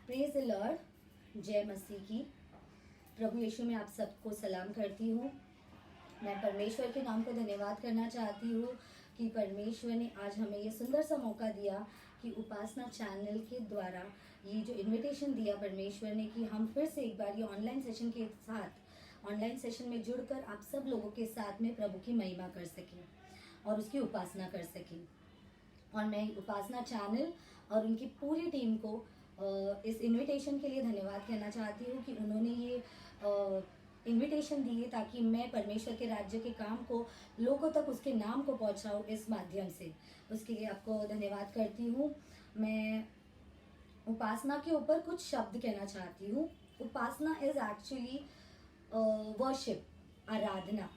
Praise the Lord. जय मसीह की। प्रभु यीशु में आप सबको सलाम करती हूँ। मैं परमेश्वर के नाम को धन्यवाद करना चाहती हूँ कि परमेश्वर ने आज हमें ये सुंदर सा मौका दिया कि उपासना चैनल के द्वारा ये जो इनविटेशन दिया परमेश्वर ने कि हम फिर से एक बार ये ऑनलाइन सेशन में जुड़कर आप सब लोगों के साथ में प्रभु की महिमा कर सकें और उसकी उपासना कर सकें। और मैं उपासना चैनल और उनकी पूरी टीम को इस इनविटेशन के लिए धन्यवाद कहना चाहती हूँ कि उन्होंने ये इनविटेशन दिए ताकि मैं परमेश्वर के राज्य के काम को लोगों तक उसके नाम को पहुँचाऊँ इस माध्यम से। उसके लिए आपको धन्यवाद करती हूँ। मैं उपासना के ऊपर कुछ शब्द कहना चाहती हूँ। उपासना इज एक्चुअली वर्शिप, आराधना।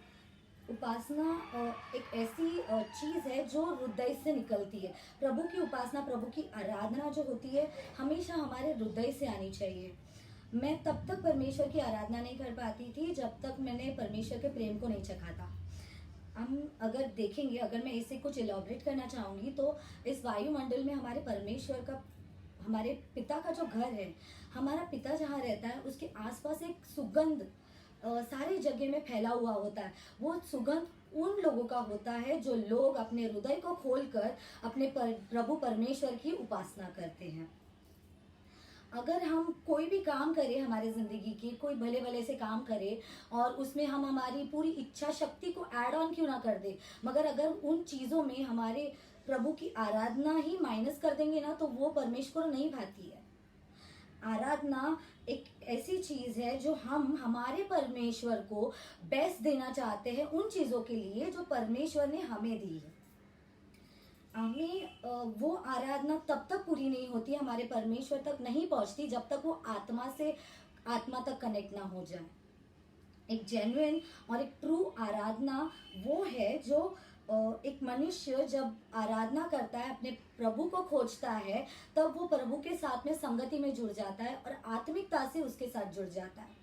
उपासना एक ऐसी चीज़ है जो हृदय से निकलती है। प्रभु की उपासना, प्रभु की आराधना जो होती है हमेशा हमारे हृदय से आनी चाहिए। मैं तब तक परमेश्वर की आराधना नहीं कर पाती थी जब तक मैंने परमेश्वर के प्रेम को नहीं चखा था। हम अगर देखेंगे, अगर मैं इसे कुछ इलॉबरेट करना चाहूँगी तो इस वायुमंडल में हमारे परमेश्वर का, हमारे पिता का जो घर है, हमारा पिता जहाँ रहता है उसके आसपास एक सुगंध सारी जगह में फैला हुआ होता है। वो सुगंध उन लोगों का होता है जो लोग अपने हृदय को खोलकर अपने प्रभु परमेश्वर की उपासना करते हैं। अगर हम कोई भी काम करें हमारे ज़िंदगी की, कोई भले भले से काम करें और उसमें हम हमारी पूरी इच्छा शक्ति को ऐड ऑन क्यों ना कर दे, मगर अगर उन चीज़ों में हमारे प्रभु की आराधना ही माइनस कर देंगे ना तो वो परमेश्वर नहीं भाती है। आराधना एक ऐसी चीज है जो हम हमारे परमेश्वर को बेस्ट देना चाहते हैं उन चीजों के लिए जो परमेश्वर ने हमें दी है। हमें वो आराधना तब तक पूरी नहीं होती, हमारे परमेश्वर तक नहीं पहुंचती जब तक वो आत्मा तक कनेक्ट ना हो जाए। एक जेन्युइन और एक ट्रू आराधना वो है जो एक मनुष्य जब आराधना करता है, अपने प्रभु को खोजता है, तब वो प्रभु के साथ में संगति में जुड़ जाता है और आत्मिकता से उसके साथ जुड़ जाता है।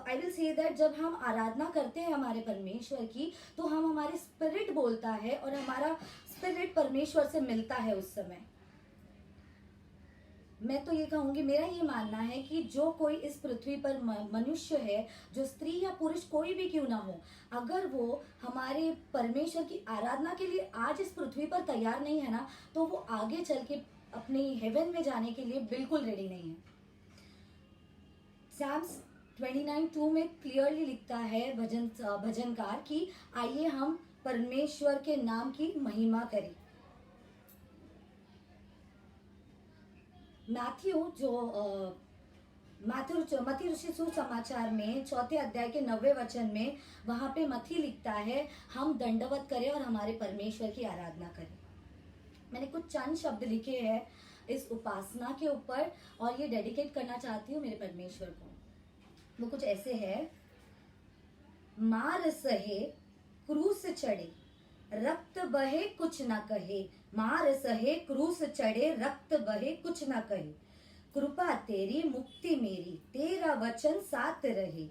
आई विल से दैट जब हम आराधना करते हैं हमारे परमेश्वर की तो हमारे स्पिरिट बोलता है और हमारा स्पिरिट परमेश्वर से मिलता है उस समय। मैं तो ये कहूँगी, मेरा ये मानना है कि जो कोई इस पृथ्वी पर मनुष्य है, जो स्त्री या पुरुष कोई भी क्यों ना हो, अगर वो हमारे परमेश्वर की आराधना के लिए आज इस पृथ्वी पर तैयार नहीं है ना तो वो आगे चल के अपने हेवन में जाने के लिए बिल्कुल रेडी नहीं है। Psalms 29:2 में क्लियरली लिखता है भजनकार कि आइए हम परमेश्वर के नाम की महिमा करें। मत्ती रचित सुसमाचार में 4 अध्याय के 90 वचन में वहां पे मत्ती लिखता है हम दंडवत करें और हमारे परमेश्वर की आराधना करें। मैंने कुछ चंद शब्द लिखे हैं इस उपासना के ऊपर और ये डेडिकेट करना चाहती हूँ मेरे परमेश्वर को। वो कुछ ऐसे है। मार सहे क्रूस चढ़े रक्त बहे कुछ न कहे, मार सहे क्रूस चढ़े रक्त बहे कुछ न कहे, कृपा तेरी मुक्ति मेरी तेरा वचन साथ रहे,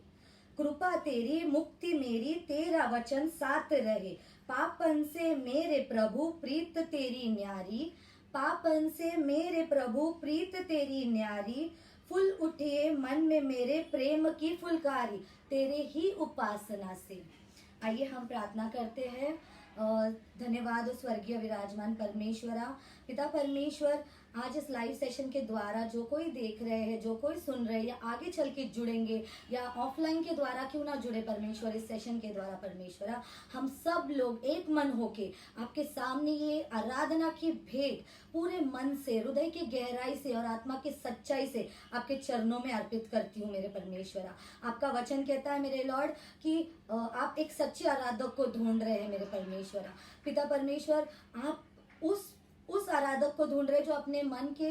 कृपा तेरी मुक्ति मेरी तेरा वचन साथ रहे, पापन से मेरे प्रभु प्रीत तेरी न्यारी, पापन से मेरे प्रभु प्रीत तेरी न्यारी, फूल उठे मन में मेरे प्रेम की फुलकारी तेरे ही उपासना से। आइए हम प्रार्थना करते हैं। धन्यवाद स्वर्गीय विराजमान परमेश्वरा, पिता परमेश्वर, आज इस लाइव सेशन के द्वारा जो कोई देख रहे हैं, जो कोई सुन रहे हैं या आगे चल के जुड़ेंगे या ऑफलाइन के द्वारा क्यों ना जुड़े परमेश्वर, इस सेशन के द्वारा परमेश्वरा, हम सब लोग एक मन होके आपके सामने ये आराधना की भेंट पूरे मन से, हृदय की गहराई से और आत्मा की सच्चाई से आपके चरणों में अर्पित करती हूँ मेरे परमेश्वरा। आपका वचन कहता है मेरे लॉर्ड कि आप एक सच्चे आराधक को ढूंढ रहे हैं मेरे परमेश्वरा। पिता परमेश्वर, आप उस आराधक को ढूंढ रहे जो अपने मन के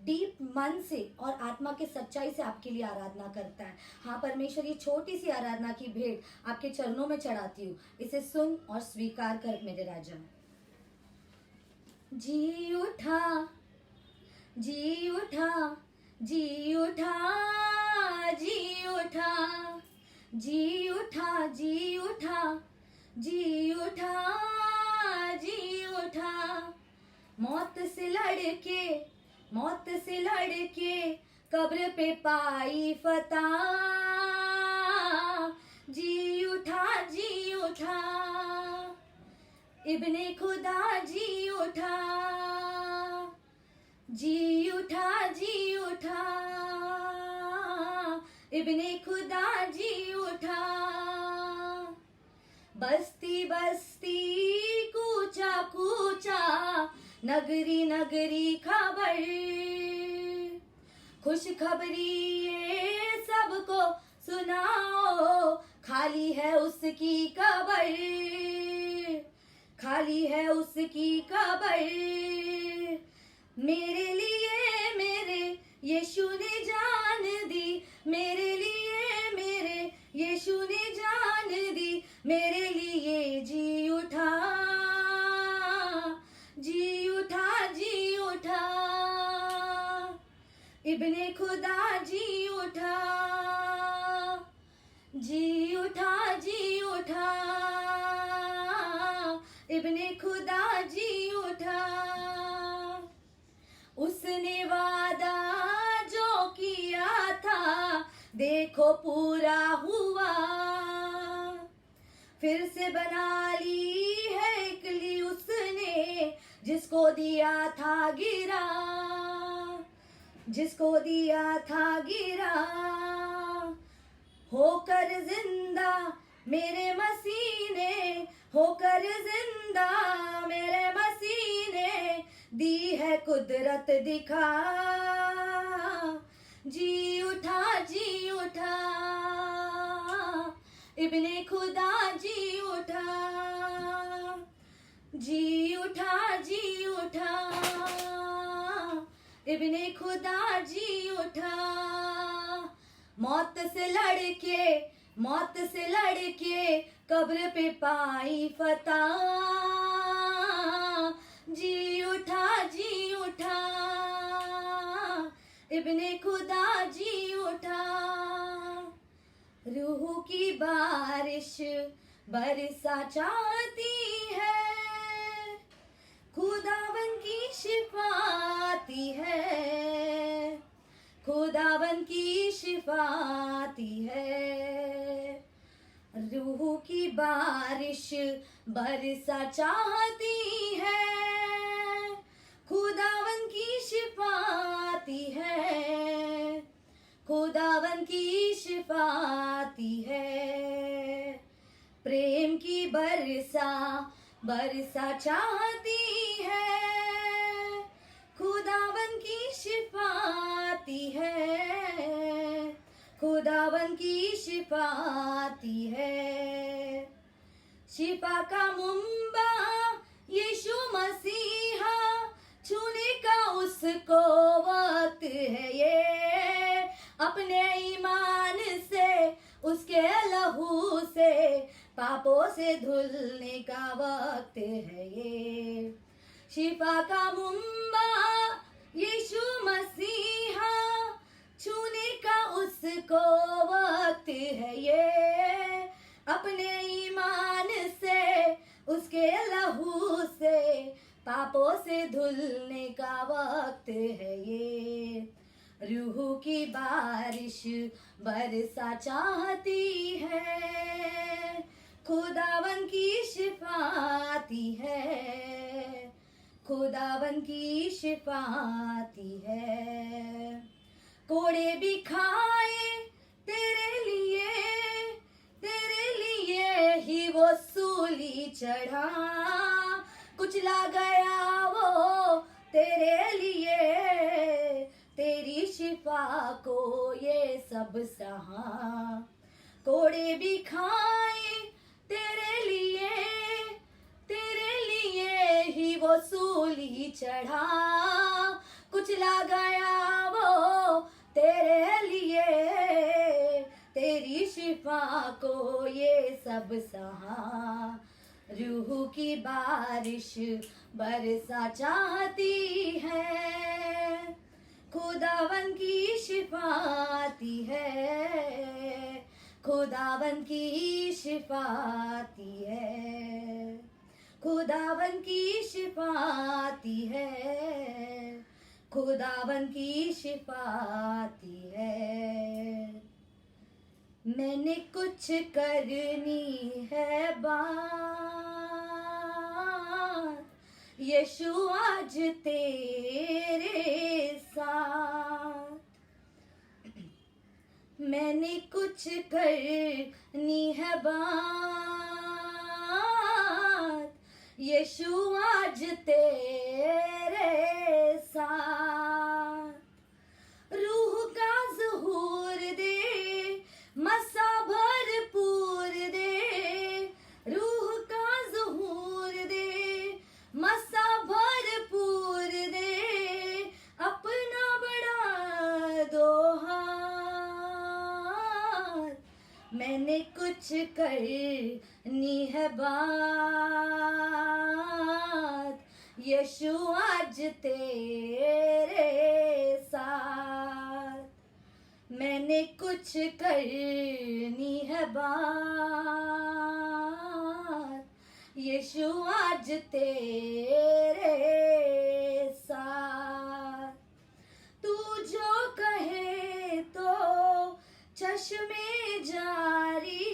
डीप मन से और आत्मा के सच्चाई से आपके लिए आराधना करता है। हाँ परमेश्वर, ये छोटी सी आराधना की भेंट आपके चरणों में चढ़ाती हूँ, इसे सुन और स्वीकार कर मेरे राजा। जी उठा जी उठा जी उठा जी उठा जी उठा जी उठा जी उठा जी उठा, मौत से लड़के मौत से लड़के कब्र पे पाई फतह, जी उठा जी उठा, इब्ने खुदा जी उठा, जी उठा जी उठा, इब्ने खुदा जी उठा। बस्ती बस्ती कूचा कूचा, नगरी नगरी खबर, खुशखबरी ये सबको सुनाओ, खाली है उसकी कब्र, खाली है उसकी कब्र। मेरे लिए मेरे यीशु ने जान दी, मेरे लिए मेरे यीशु ने जान दी, मेरे लिए जी उठा जी उठा जी उठा, इब्ने खुदा जी उठा, जी उठा जी उठा, इब्ने खुदा जी उठा। उसने वादा जो किया था देखो पूरा हुआ, फिर से बना ली है इकली उसने, जिसको दिया था गिरा, जिसको दिया था गिरा। होकर जिंदा मेरे मसीह ने, होकर जिंदा मेरे मसीह ने, दी है कुदरत दिखा, जी उठा जी उठा, इब्ने खुदा जी उठा, जी उठा जी उठा, इब्ने खुदा जी उठा। मौत से लड़के, मौत से लड़के कब्र पे पाई फतह, जी उठा जी उठा, इब्ने खुदा जी उठा। रूह की बारिश बरसा चाहती है, खुदावन की शिफाती है, खुदावन की शिफाती है। रूह की बारिश बरसा चाहती है, खुदावन की शिफाती है, खुदावन की शिफाती है। प्रेम की बरसा बरसा चाहती है, खुदावन की शिफाती है, खुदावन की शिफाती है। शिफा का मुंबा यीशु मसीहा, छूने का उसको वक्त है ये, अपने ईमान से उसके लहू से पापों से धुलने का वक्त है ये। शिफा का मुंबा यीशु मसीहा, छूने का उसको वक्त है ये, अपने ईमान से उसके लहू से पापों से धुलने का वक्त है ये। रूह की बारिश बरसा चाहती है, खुदावन की शिफाती है, खुदावन की शिफाती है। कोड़े भी खाए तेरे लिए ही वो सूली चढ़ा, कुचला गया वो तेरे लिए, तेरी शिफा को ये सब सहा। कोड़े भी खाए तेरे लिए ही वो सूली चढ़ा, कुचला गया वो तेरे लिए, तेरी शिफा को ये सब सहा। रूह की बारिश बरसा चाहती है, खुदावन की शिफाती है, खुदावन की शिफाती है, खुदावन की शिफाती है, खुदावन की शिफाती है। मैंने कुछ करनी है बात, यीशु आज तेरे साथ। मैंने कुछ करनी है बात, यीशु आज तेरे साथ। रूह का ज़हूर दे, मसा भरपूर दे, रूह का ज़हूर दे, मसा भरपूर दे, अपना बढ़ा दो हाथ। मैंने कुछ करनी है बात, यीशु आज तेरे साथ। मैंने कुछ करनी है बात, यीशु आज तेरे साथ। तू जो कहे तो चश्मे जारी,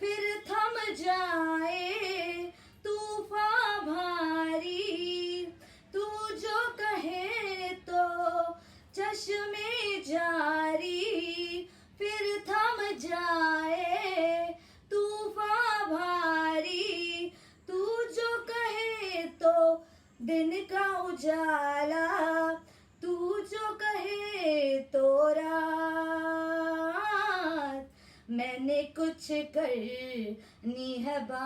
फिर थम जाए तूफान भारी। तू जो कहे तो चश्मे जारी, फिर थम जाए तूफान भारी। तू जो कहे तो दिन का उजाला, तू जो कहे तो रात। मैंने कुछ करनी है बात,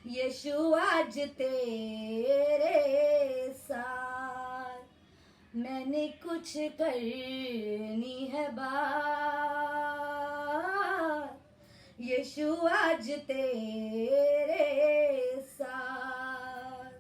यीशु आज तेरे साथ। मैंने कुछ करनी है बात, यीशु आज तेरे साथ।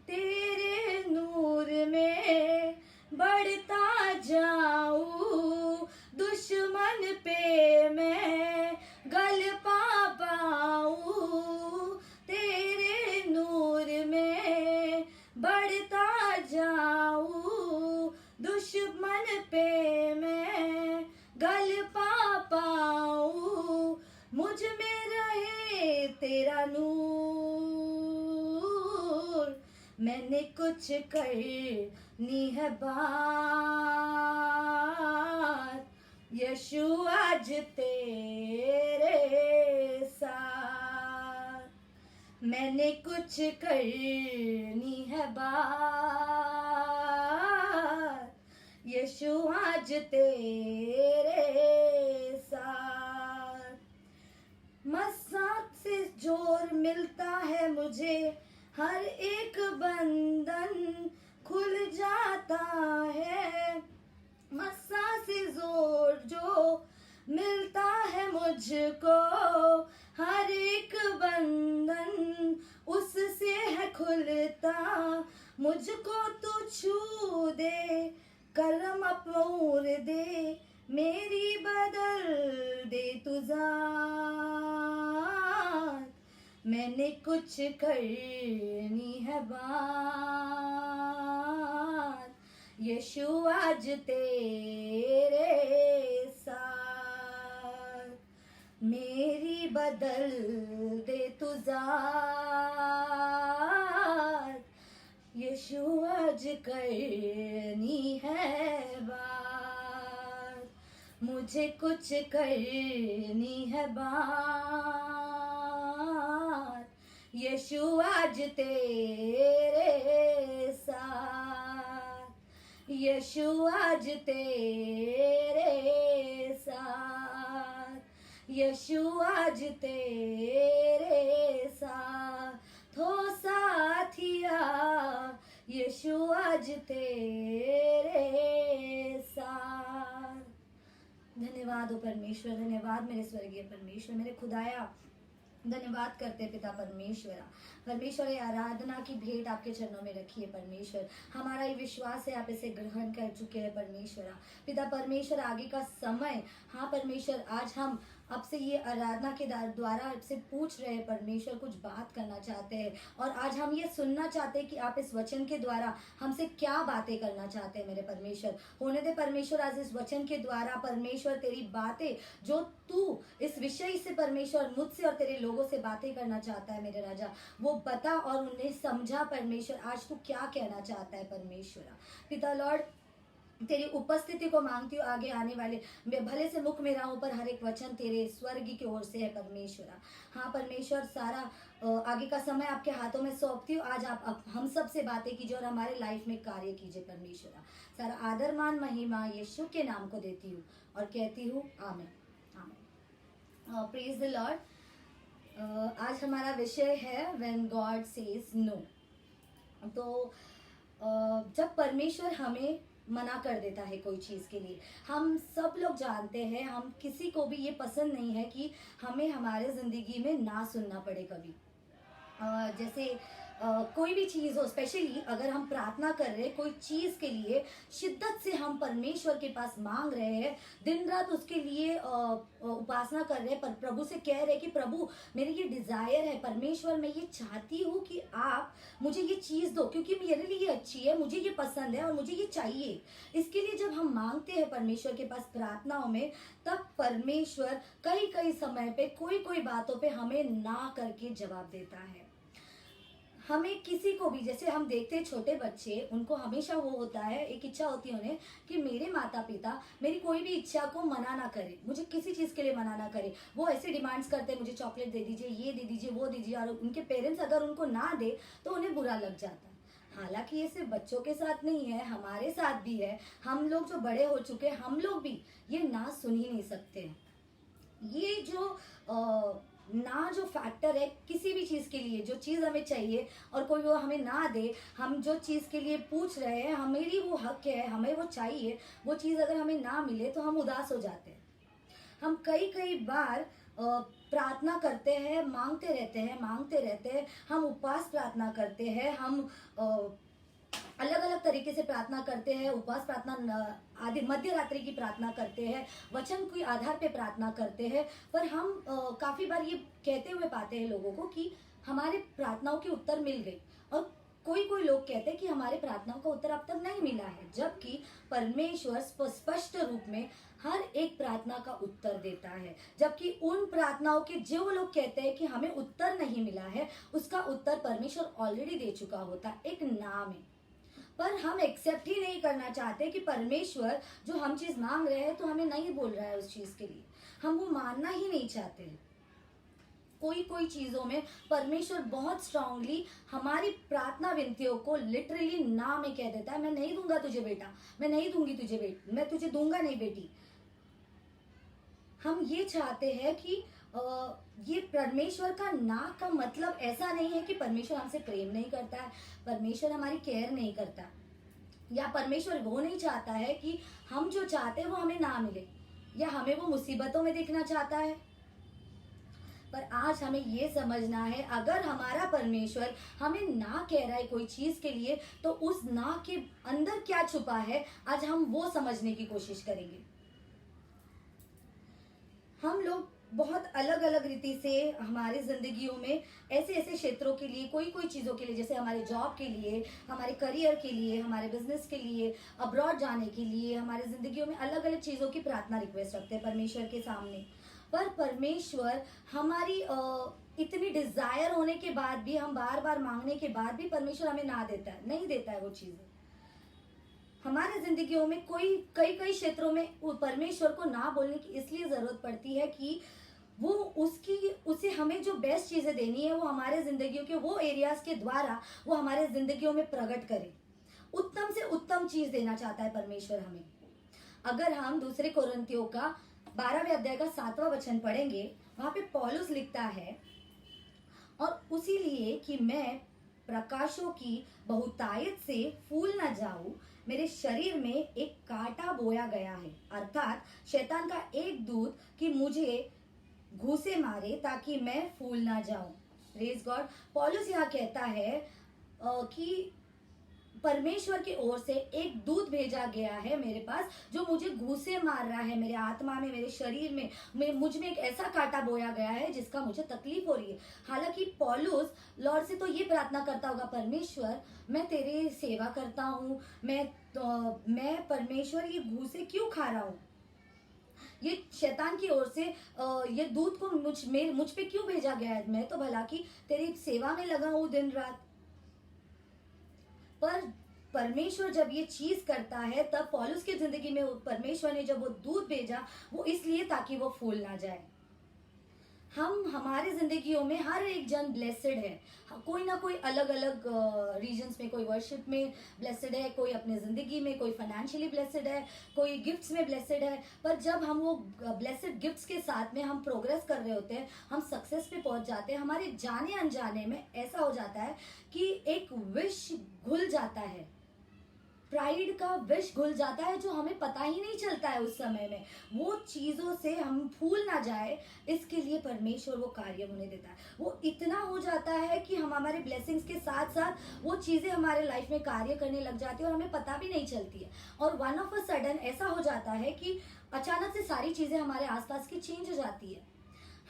तेरे नूर में बढ़ता जाऊं, दुश्मन पे मैं गलबा पाऊं। तेरे नूर में बढ़ता जाऊं, दुश्मन पे मैं गलबा पाऊं। मुझ में रहे तेरा नूर, मैंने कुछ करनी है बात, यीशु आज तेरे साथ। मैंने कुछ करनी है बात, यीशु आज तेरे साथ। मसाक से जोर मिलता है मुझे, हर एक बंधन खुल जाता है। मस्सा से जोर जो मिलता है मुझको, हर एक बंधन उससे है खुलता। मुझको तू छू दे, करम अपूर दे, मेरी बदल दे तू जात। मैंने कुछ करनी है बात, यीशु आज तेरे साथ। मेरी बदल दे तू जात, यीशु आज करनी है बात। मुझे कुछ करनी है बात, यीशु आज तेरे साथ। यीशु आज तेरे साथ, यीशु आज तेरे साथ हो साथिया, यीशु आज तेरे साथ। धन्यवाद हो परमेश्वर, धन्यवाद मेरे स्वर्गीय परमेश्वर, मेरे खुदाया। धन्यवाद करते पिता परमेश्वरा। परमेश्वर ये आराधना की भेंट आपके चरणों में रखी है परमेश्वर। हमारा ये विश्वास है आप इसे ग्रहण कर चुके हैं परमेश्वरा। पिता परमेश्वर आगे का समय, हाँ परमेश्वर, आज हम आपसे ये आराधना के द्वारा आपसे पूछ रहे हैं, परमेश्वर कुछ बात करना चाहते हैं। और आज हम ये सुनना चाहते हैं कि आप इस वचन के द्वारा हमसे क्या बातें करना चाहते हैं मेरे परमेश्वर। होने दे परमेश्वर, आज इस वचन के द्वारा परमेश्वर तेरी बातें जो तू इस विषय से परमेश्वर मुझसे और तेरे लोगों से बातें करना चाहता है मेरे राजा, वो बता और उन्हें समझा परमेश्वर। आज तू क्या कहना चाहता है परमेश्वर। पिता लॉर्ड, तेरी उपस्थिति को मांगती हूँ आगे आने वाले भले से मुख में राहों पर हर एक वचन तेरे स्वर्ग की ओर से है परमेश्वरा। हाँ परमेश्वर, सारा आगे का समय आपके हाथों में सौंपती हूँ। आज आप हम सब से बातें कीजिए और हमारे लाइफ में कार्य कीजिए परमेश्वरा। सारा आदर मान महिमा यीशु के नाम को देती हूँ और कहती हूँ आमीन आमीन। Praise the Lord. आज हमारा विषय है व्हेन गॉड सेज नो। तो जब परमेश्वर हमें मना कर देता है कोई चीज़ के लिए, हम सब लोग जानते हैं, हम किसी को भी ये पसंद नहीं है कि हमें हमारे ज़िंदगी में ना सुनना पड़े कभी। जैसे कोई भी चीज़ हो, स्पेशली अगर हम प्रार्थना कर रहे हैं कोई चीज़ के लिए, शिद्दत से हम परमेश्वर के पास मांग रहे हैं, दिन रात उसके लिए उपासना कर रहे हैं, पर प्रभु से कह रहे हैं कि प्रभु मेरी ये डिज़ायर है, परमेश्वर मैं ये चाहती हूँ कि आप मुझे ये चीज़ दो क्योंकि मेरे लिए ये अच्छी है, मुझे ये पसंद है और मुझे ये चाहिए। इसके लिए जब हम मांगते हैं परमेश्वर के पास प्रार्थनाओं में, तब परमेश्वर कई कई समय पे कोई कोई बातों पे हमें ना करके जवाब देता है। हमें किसी को भी, जैसे हम देखते हैं छोटे बच्चे, उनको हमेशा वो होता है, एक इच्छा होती है उन्हें कि मेरे माता पिता मेरी कोई भी इच्छा को मना ना करे, मुझे किसी चीज़ के लिए मना ना करे। वो ऐसे डिमांड्स करते हैं, मुझे चॉकलेट दे दीजिए, ये दे दीजिए, वो दीजिए, और उनके पेरेंट्स अगर उनको ना दे तो उन्हें बुरा लग जाता है। हालांकि ये सिर्फ बच्चों के साथ नहीं है, हमारे साथ भी है। हम लोग जो बड़े हो चुके हैं, हम लोग भी ये ना सुन ही नहीं सकते। ये जो ना जो फैक्टर है किसी भी चीज़ के लिए, जो चीज़ हमें चाहिए और कोई वो हमें ना दे, हम जो चीज़ के लिए पूछ रहे हैं, हमेरी वो हक है, हमें वो चाहिए, वो चीज़ अगर हमें ना मिले तो हम उदास हो जाते हैं। हम कई कई बार प्रार्थना करते हैं, मांगते रहते हैं, हम उपवास प्रार्थना करते हैं, हम अलग अलग तरीके से प्रार्थना करते हैं, उपवास प्रार्थना आदि, मध्य रात्रि की प्रार्थना करते हैं, वचन के आधार पे प्रार्थना करते हैं, पर हम काफ़ी बार ये कहते हुए पाते हैं लोगों को कि हमारे प्रार्थनाओं के उत्तर मिल गए, और कोई कोई लोग कहते हैं कि हमारे प्रार्थनाओं का उत्तर अब तक नहीं मिला है, जबकि परमेश्वर स्पष्ट रूप में हर एक प्रार्थना का उत्तर देता है। जबकि उन प्रार्थनाओं के जो लोग कहते हैं कि हमें उत्तर नहीं मिला है, उसका उत्तर परमेश्वर ऑलरेडी दे चुका होता है, एक नाम है। पर हम एक्सेप्ट ही नहीं करना चाहते कि परमेश्वर जो हम चीज़ मांग रहे हैं तो हमें नहीं बोल रहा है उस चीज़ के लिए, हम वो मानना ही नहीं चाहते। कोई कोई चीज़ों में परमेश्वर बहुत स्ट्रांगली हमारी प्रार्थना विनतियों को लिटरली ना में कह देता है, मैं नहीं दूंगा तुझे बेटा, मैं नहीं दूंगी तुझे बेटी, मैं तुझे दूंगा नहीं बेटी। हम ये चाहते हैं कि ये परमेश्वर का ना का मतलब ऐसा नहीं है कि परमेश्वर हमसे प्रेम नहीं करता है, परमेश्वर हमारी केयर नहीं करता, या परमेश्वर वो नहीं चाहता है कि हम जो चाहते हैं वो हमें ना मिले, या हमें वो मुसीबतों में देखना चाहता है। पर आज हमें ये समझना है, अगर हमारा परमेश्वर हमें ना कह रहा है कोई चीज़ के लिए, तो उस ना के अंदर क्या छुपा है, आज हम वो समझने की कोशिश करेंगे। हम लोग बहुत अलग अलग रीति से हमारी ज़िंदगियों में ऐसे ऐसे क्षेत्रों के लिए, कोई कोई चीज़ों के लिए, जैसे हमारे जॉब के लिए, हमारे करियर के लिए, हमारे बिजनेस के लिए, अब्रॉड जाने के लिए, हमारे ज़िंदगियों में अलग अलग चीज़ों की प्रार्थना रिक्वेस्ट रखते हैं परमेश्वर के सामने। पर परमेश्वर हमारी इतनी डिज़ायर होने के बाद भी, हम बार बार मांगने के बाद भी परमेश्वर हमें ना देता है, नहीं देता है वो चीज़ें। हमारे जिंदगियों में कई कई क्षेत्रों में परमेश्वर को ना बोलने की इसलिए जरूरत पड़ती है कि वो उसे हमें जो बेस्ट चीजें देनी है, वो हमारे जिंदगियों के वो एरियाज के द्वारा वो हमारे जिंदगियों में प्रकट करे। उत्तम से उत्तम चीज देना चाहता है परमेश्वर हमें। अगर हम दूसरे कोरिन्थियों का 12वें अध्याय का 7वां वचन पढ़ेंगे, वहां पे पौलुस लिखता है, और उसी लिए कि मैं प्रकाशों की बहुतायत से फूल न जाऊं, मेरे शरीर में एक कांटा बोया गया है, अर्थात शैतान का एक दूत कि मुझे घूसे मारे ताकि मैं फूल ना जाऊं। Praise God. पौलुस यहाँ कहता है कि परमेश्वर की ओर से एक दूत भेजा गया है मेरे पास, जो मुझे घूंसे मार रहा है, मेरे आत्मा में, मेरे शरीर में, मुझ में एक ऐसा कांटा बोया गया है जिसका मुझे तकलीफ हो रही है। हालांकि पौलुस लॉर्ड से तो ये प्रार्थना करता होगा, परमेश्वर मैं तेरी सेवा करता हूँ, मैं परमेश्वर ये घूंसे क्यों खा रहा हूँ, ये शैतान की ओर से ये दूत को मुझ पे क्यों भेजा गया है, मैं तो भला की तेरी सेवा में लगा हूं दिन रात। पर परमेश्वर जब ये चीज करता है, तब पौलुस की जिंदगी में परमेश्वर ने जब वो दूत भेजा, वो इसलिए ताकि वो फूल ना जाए। हम हमारे जिंदगियों में हर एक जन ब्लेसेड है, कोई ना कोई अलग अलग रीजन्स में, कोई वर्शिप में ब्लेसेड है, कोई अपने जिंदगी में, कोई फाइनेंशियली ब्लेसेड है, कोई गिफ्ट्स में ब्लेसेड है। पर जब हम वो ब्लेसेड गिफ्ट्स के साथ में हम प्रोग्रेस कर रहे होते हैं, हम सक्सेस पे पहुंच जाते हैं, हमारे जाने अनजाने में ऐसा हो जाता है कि एक विश घुल जाता है, प्राइड का विष घुल जाता है, जो हमें पता ही नहीं चलता है उस समय में। वो चीजों से हम फूल ना जाए, इसके लिए परमेश्वर वो कार्य होने देता है। वो इतना हो जाता है कि हम हमारे ब्लेसिंग्स के साथ साथ वो चीजें हमारे लाइफ में कार्य करने लग जाती है और हमें पता भी नहीं चलती है। और वन ऑफ अ सडन ऐसा हो जाता है कि अचानक से सारी चीजें हमारे आसपास की चेंज हो जाती है।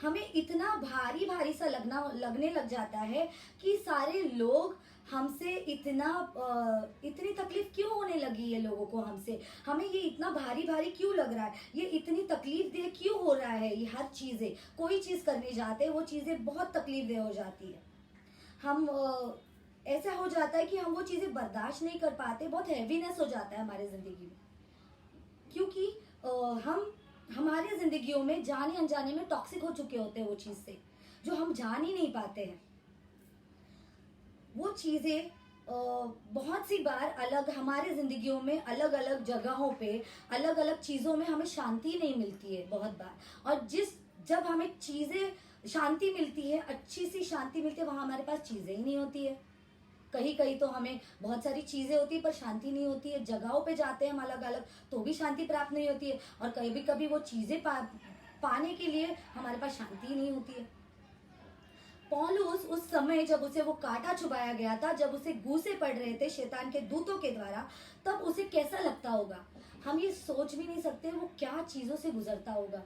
हमें इतना भारी भारी सा लगने लग जाता है कि सारे लोग हमसे इतनी तकलीफ क्यों होने लगी है लोगों को हमसे, हमें ये इतना भारी भारी क्यों लग रहा है, ये इतनी तकलीफ दे क्यों हो रहा है। ये हर चीजें, कोई चीज करने जाते हैं वो चीजें बहुत तकलीफ दे हो जाती है। हम ऐसा हो जाता है कि हम वो चीजें बर्दाश्त नहीं कर पाते, बहुत हैवीनेस हो जाता है हमारे जिंदगी में, क्योंकि हम हमारे जिंदगियों में जाने अनजाने में टॉक्सिक हो चुके होते हैं वो चीज से, जो हम जान ही नहीं पाते हैं। वो चीजें बहुत सी बार अलग हमारे जिंदगियों में, अलग अलग जगहों पे, अलग अलग चीजों में हमें शांति नहीं मिलती है बहुत बार। और जब हमें चीजें शांति मिलती है, अच्छी सी शांति मिलती है, वहां हमारे पास चीजें ही नहीं होती है। कहीं कहीं तो हमें बहुत सारी चीजें होती है पर शांति नहीं होती है। जगहों पे जाते हैं हम अलग अलग, तो भी शांति प्राप्त नहीं होती है। और कभी कभी वो चीजें पाने के लिए हमारे पास शांति ही नहीं होती है। पौलुस उस समय जब उसे वो कांटा चुभाया गया था, जब उसे घूंसे पड़ रहे थे शैतान के दूतों के द्वारा, तब उसे कैसा लगता होगा, हम ये सोच भी नहीं सकते वो क्या चीजों से गुजरता होगा।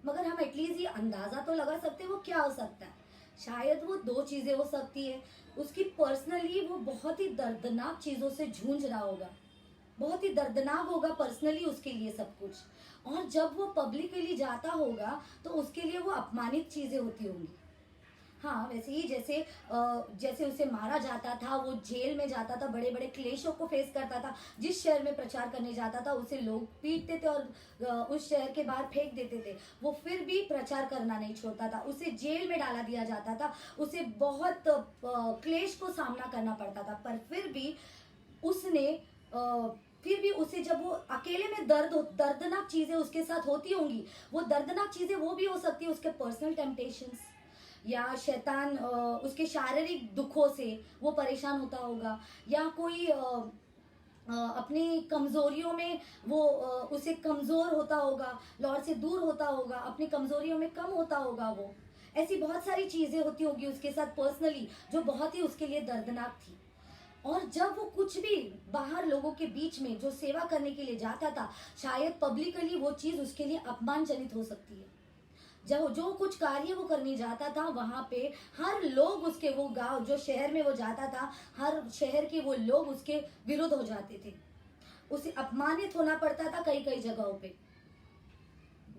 मगर हम एटलीस्ट ये अंदाजा तो लगा सकते हैं वो क्या हो सकता है। शायद वो दो चीजें हो सकती है। उसकी पर्सनली वो बहुत ही दर्दनाक चीजों से जूझ रहा होगा, बहुत ही दर्दनाक होगा पर्सनली उसके लिए सब कुछ। और जब वो पब्लिकली जाता होगा तो उसके लिए वो अपमानित चीजें होती होंगी। हाँ, वैसे ही जैसे उसे मारा जाता था, वो जेल में जाता था, बड़े बड़े क्लेशों को फेस करता था। जिस शहर में प्रचार करने जाता था उसे लोग पीटते थे और उस शहर के बाहर फेंक देते थे। वो फिर भी प्रचार करना नहीं छोड़ता था। उसे जेल में डाला दिया जाता था, उसे बहुत क्लेश को सामना करना पड़ता था। पर फिर भी उसे जब वो अकेले में दर्दनाक चीजें उसके साथ होती होंगी, वो दर्दनाक चीजें वो भी हो सकती है उसके पर्सनल टेम्पटेशंस, या शैतान उसके शारीरिक दुखों से वो परेशान होता होगा, या कोई अपनी कमजोरियों में वो उसे कमजोर होता होगा, लॉर्ड से दूर होता होगा, अपनी कमजोरियों में कम होता होगा। वो ऐसी बहुत सारी चीजें होती होगी उसके साथ पर्सनली, जो बहुत ही उसके लिए दर्दनाक थी। और जब वो कुछ भी बाहर लोगों के बीच में जो सेवा करने के लिए जाता था, शायद पब्लिकली वो चीज उसके लिए अपमानजनित हो सकती है। जब जो कुछ कार्य वो करने जाता था, वहां पे हर लोग उसके, वो गांव जो शहर में वो जाता था, हर शहर के वो लोग उसके विरुद्ध हो जाते थे। उसे अपमानित होना पड़ता था कई कई जगहों पे।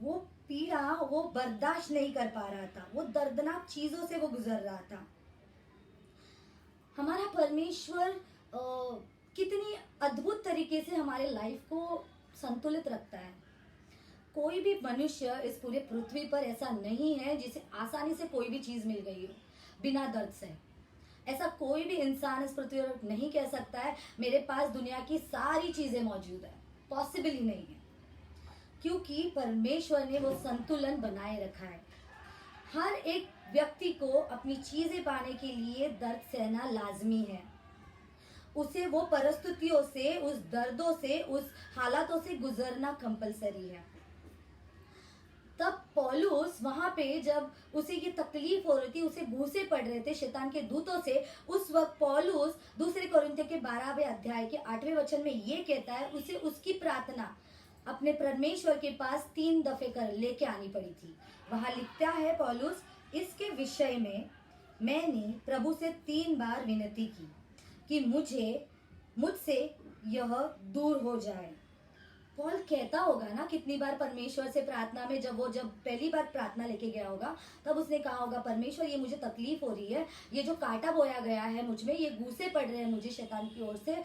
वो पीड़ा वो बर्दाश्त नहीं कर पा रहा था, वो दर्दनाक चीजों से वो गुजर रहा था। हमारा परमेश्वर कितनी अद्भुत तरीके से हमारे लाइफ को संतुलित रखता है। कोई भी मनुष्य इस पूरे पृथ्वी पर ऐसा नहीं है जिसे आसानी से कोई भी चीज मिल गई हो बिना दर्द से। ऐसा कोई भी इंसान इस पृथ्वी पर नहीं कह सकता है मेरे पास दुनिया की सारी चीजें मौजूद है, पॉसिबल ही नहीं है। क्योंकि परमेश्वर ने वो संतुलन बनाए रखा है। हर एक व्यक्ति को अपनी चीजें पाने के लिए दर्द सहना लाजमी है। उसे वो परिस्थितियों से, उस दर्दों से, उस हालातों से गुजरना कंपलसरी है। तब पौलुस वहां पे जब उसे ये तकलीफ हो रही थी, उसे घूंसे पड़ रहे थे शैतान के दूतों से, उस वक्त पौलुस दूसरे कोरिन्थियों के 12वें अध्याय के 8वें वचन में ये कहता है, उसे उसकी प्रार्थना अपने परमेश्वर के पास 3 दफे कर लेके आनी पड़ी थी। वहां लिखता है पौलुस, इसके विषय में मैंने प्रभु से 3 बार विनती की कि मुझसे यह दूर हो जाए। पॉल कहता होगा ना कितनी बार परमेश्वर से प्रार्थना में, जब पहली बार प्रार्थना लेके गया होगा तब उसने कहा होगा, परमेश्वर ये मुझे तकलीफ हो रही है, ये जो कांटा बोया गया है मुझ में, ये घूंसे पड़ रहे हैं मुझे शैतान की ओर से,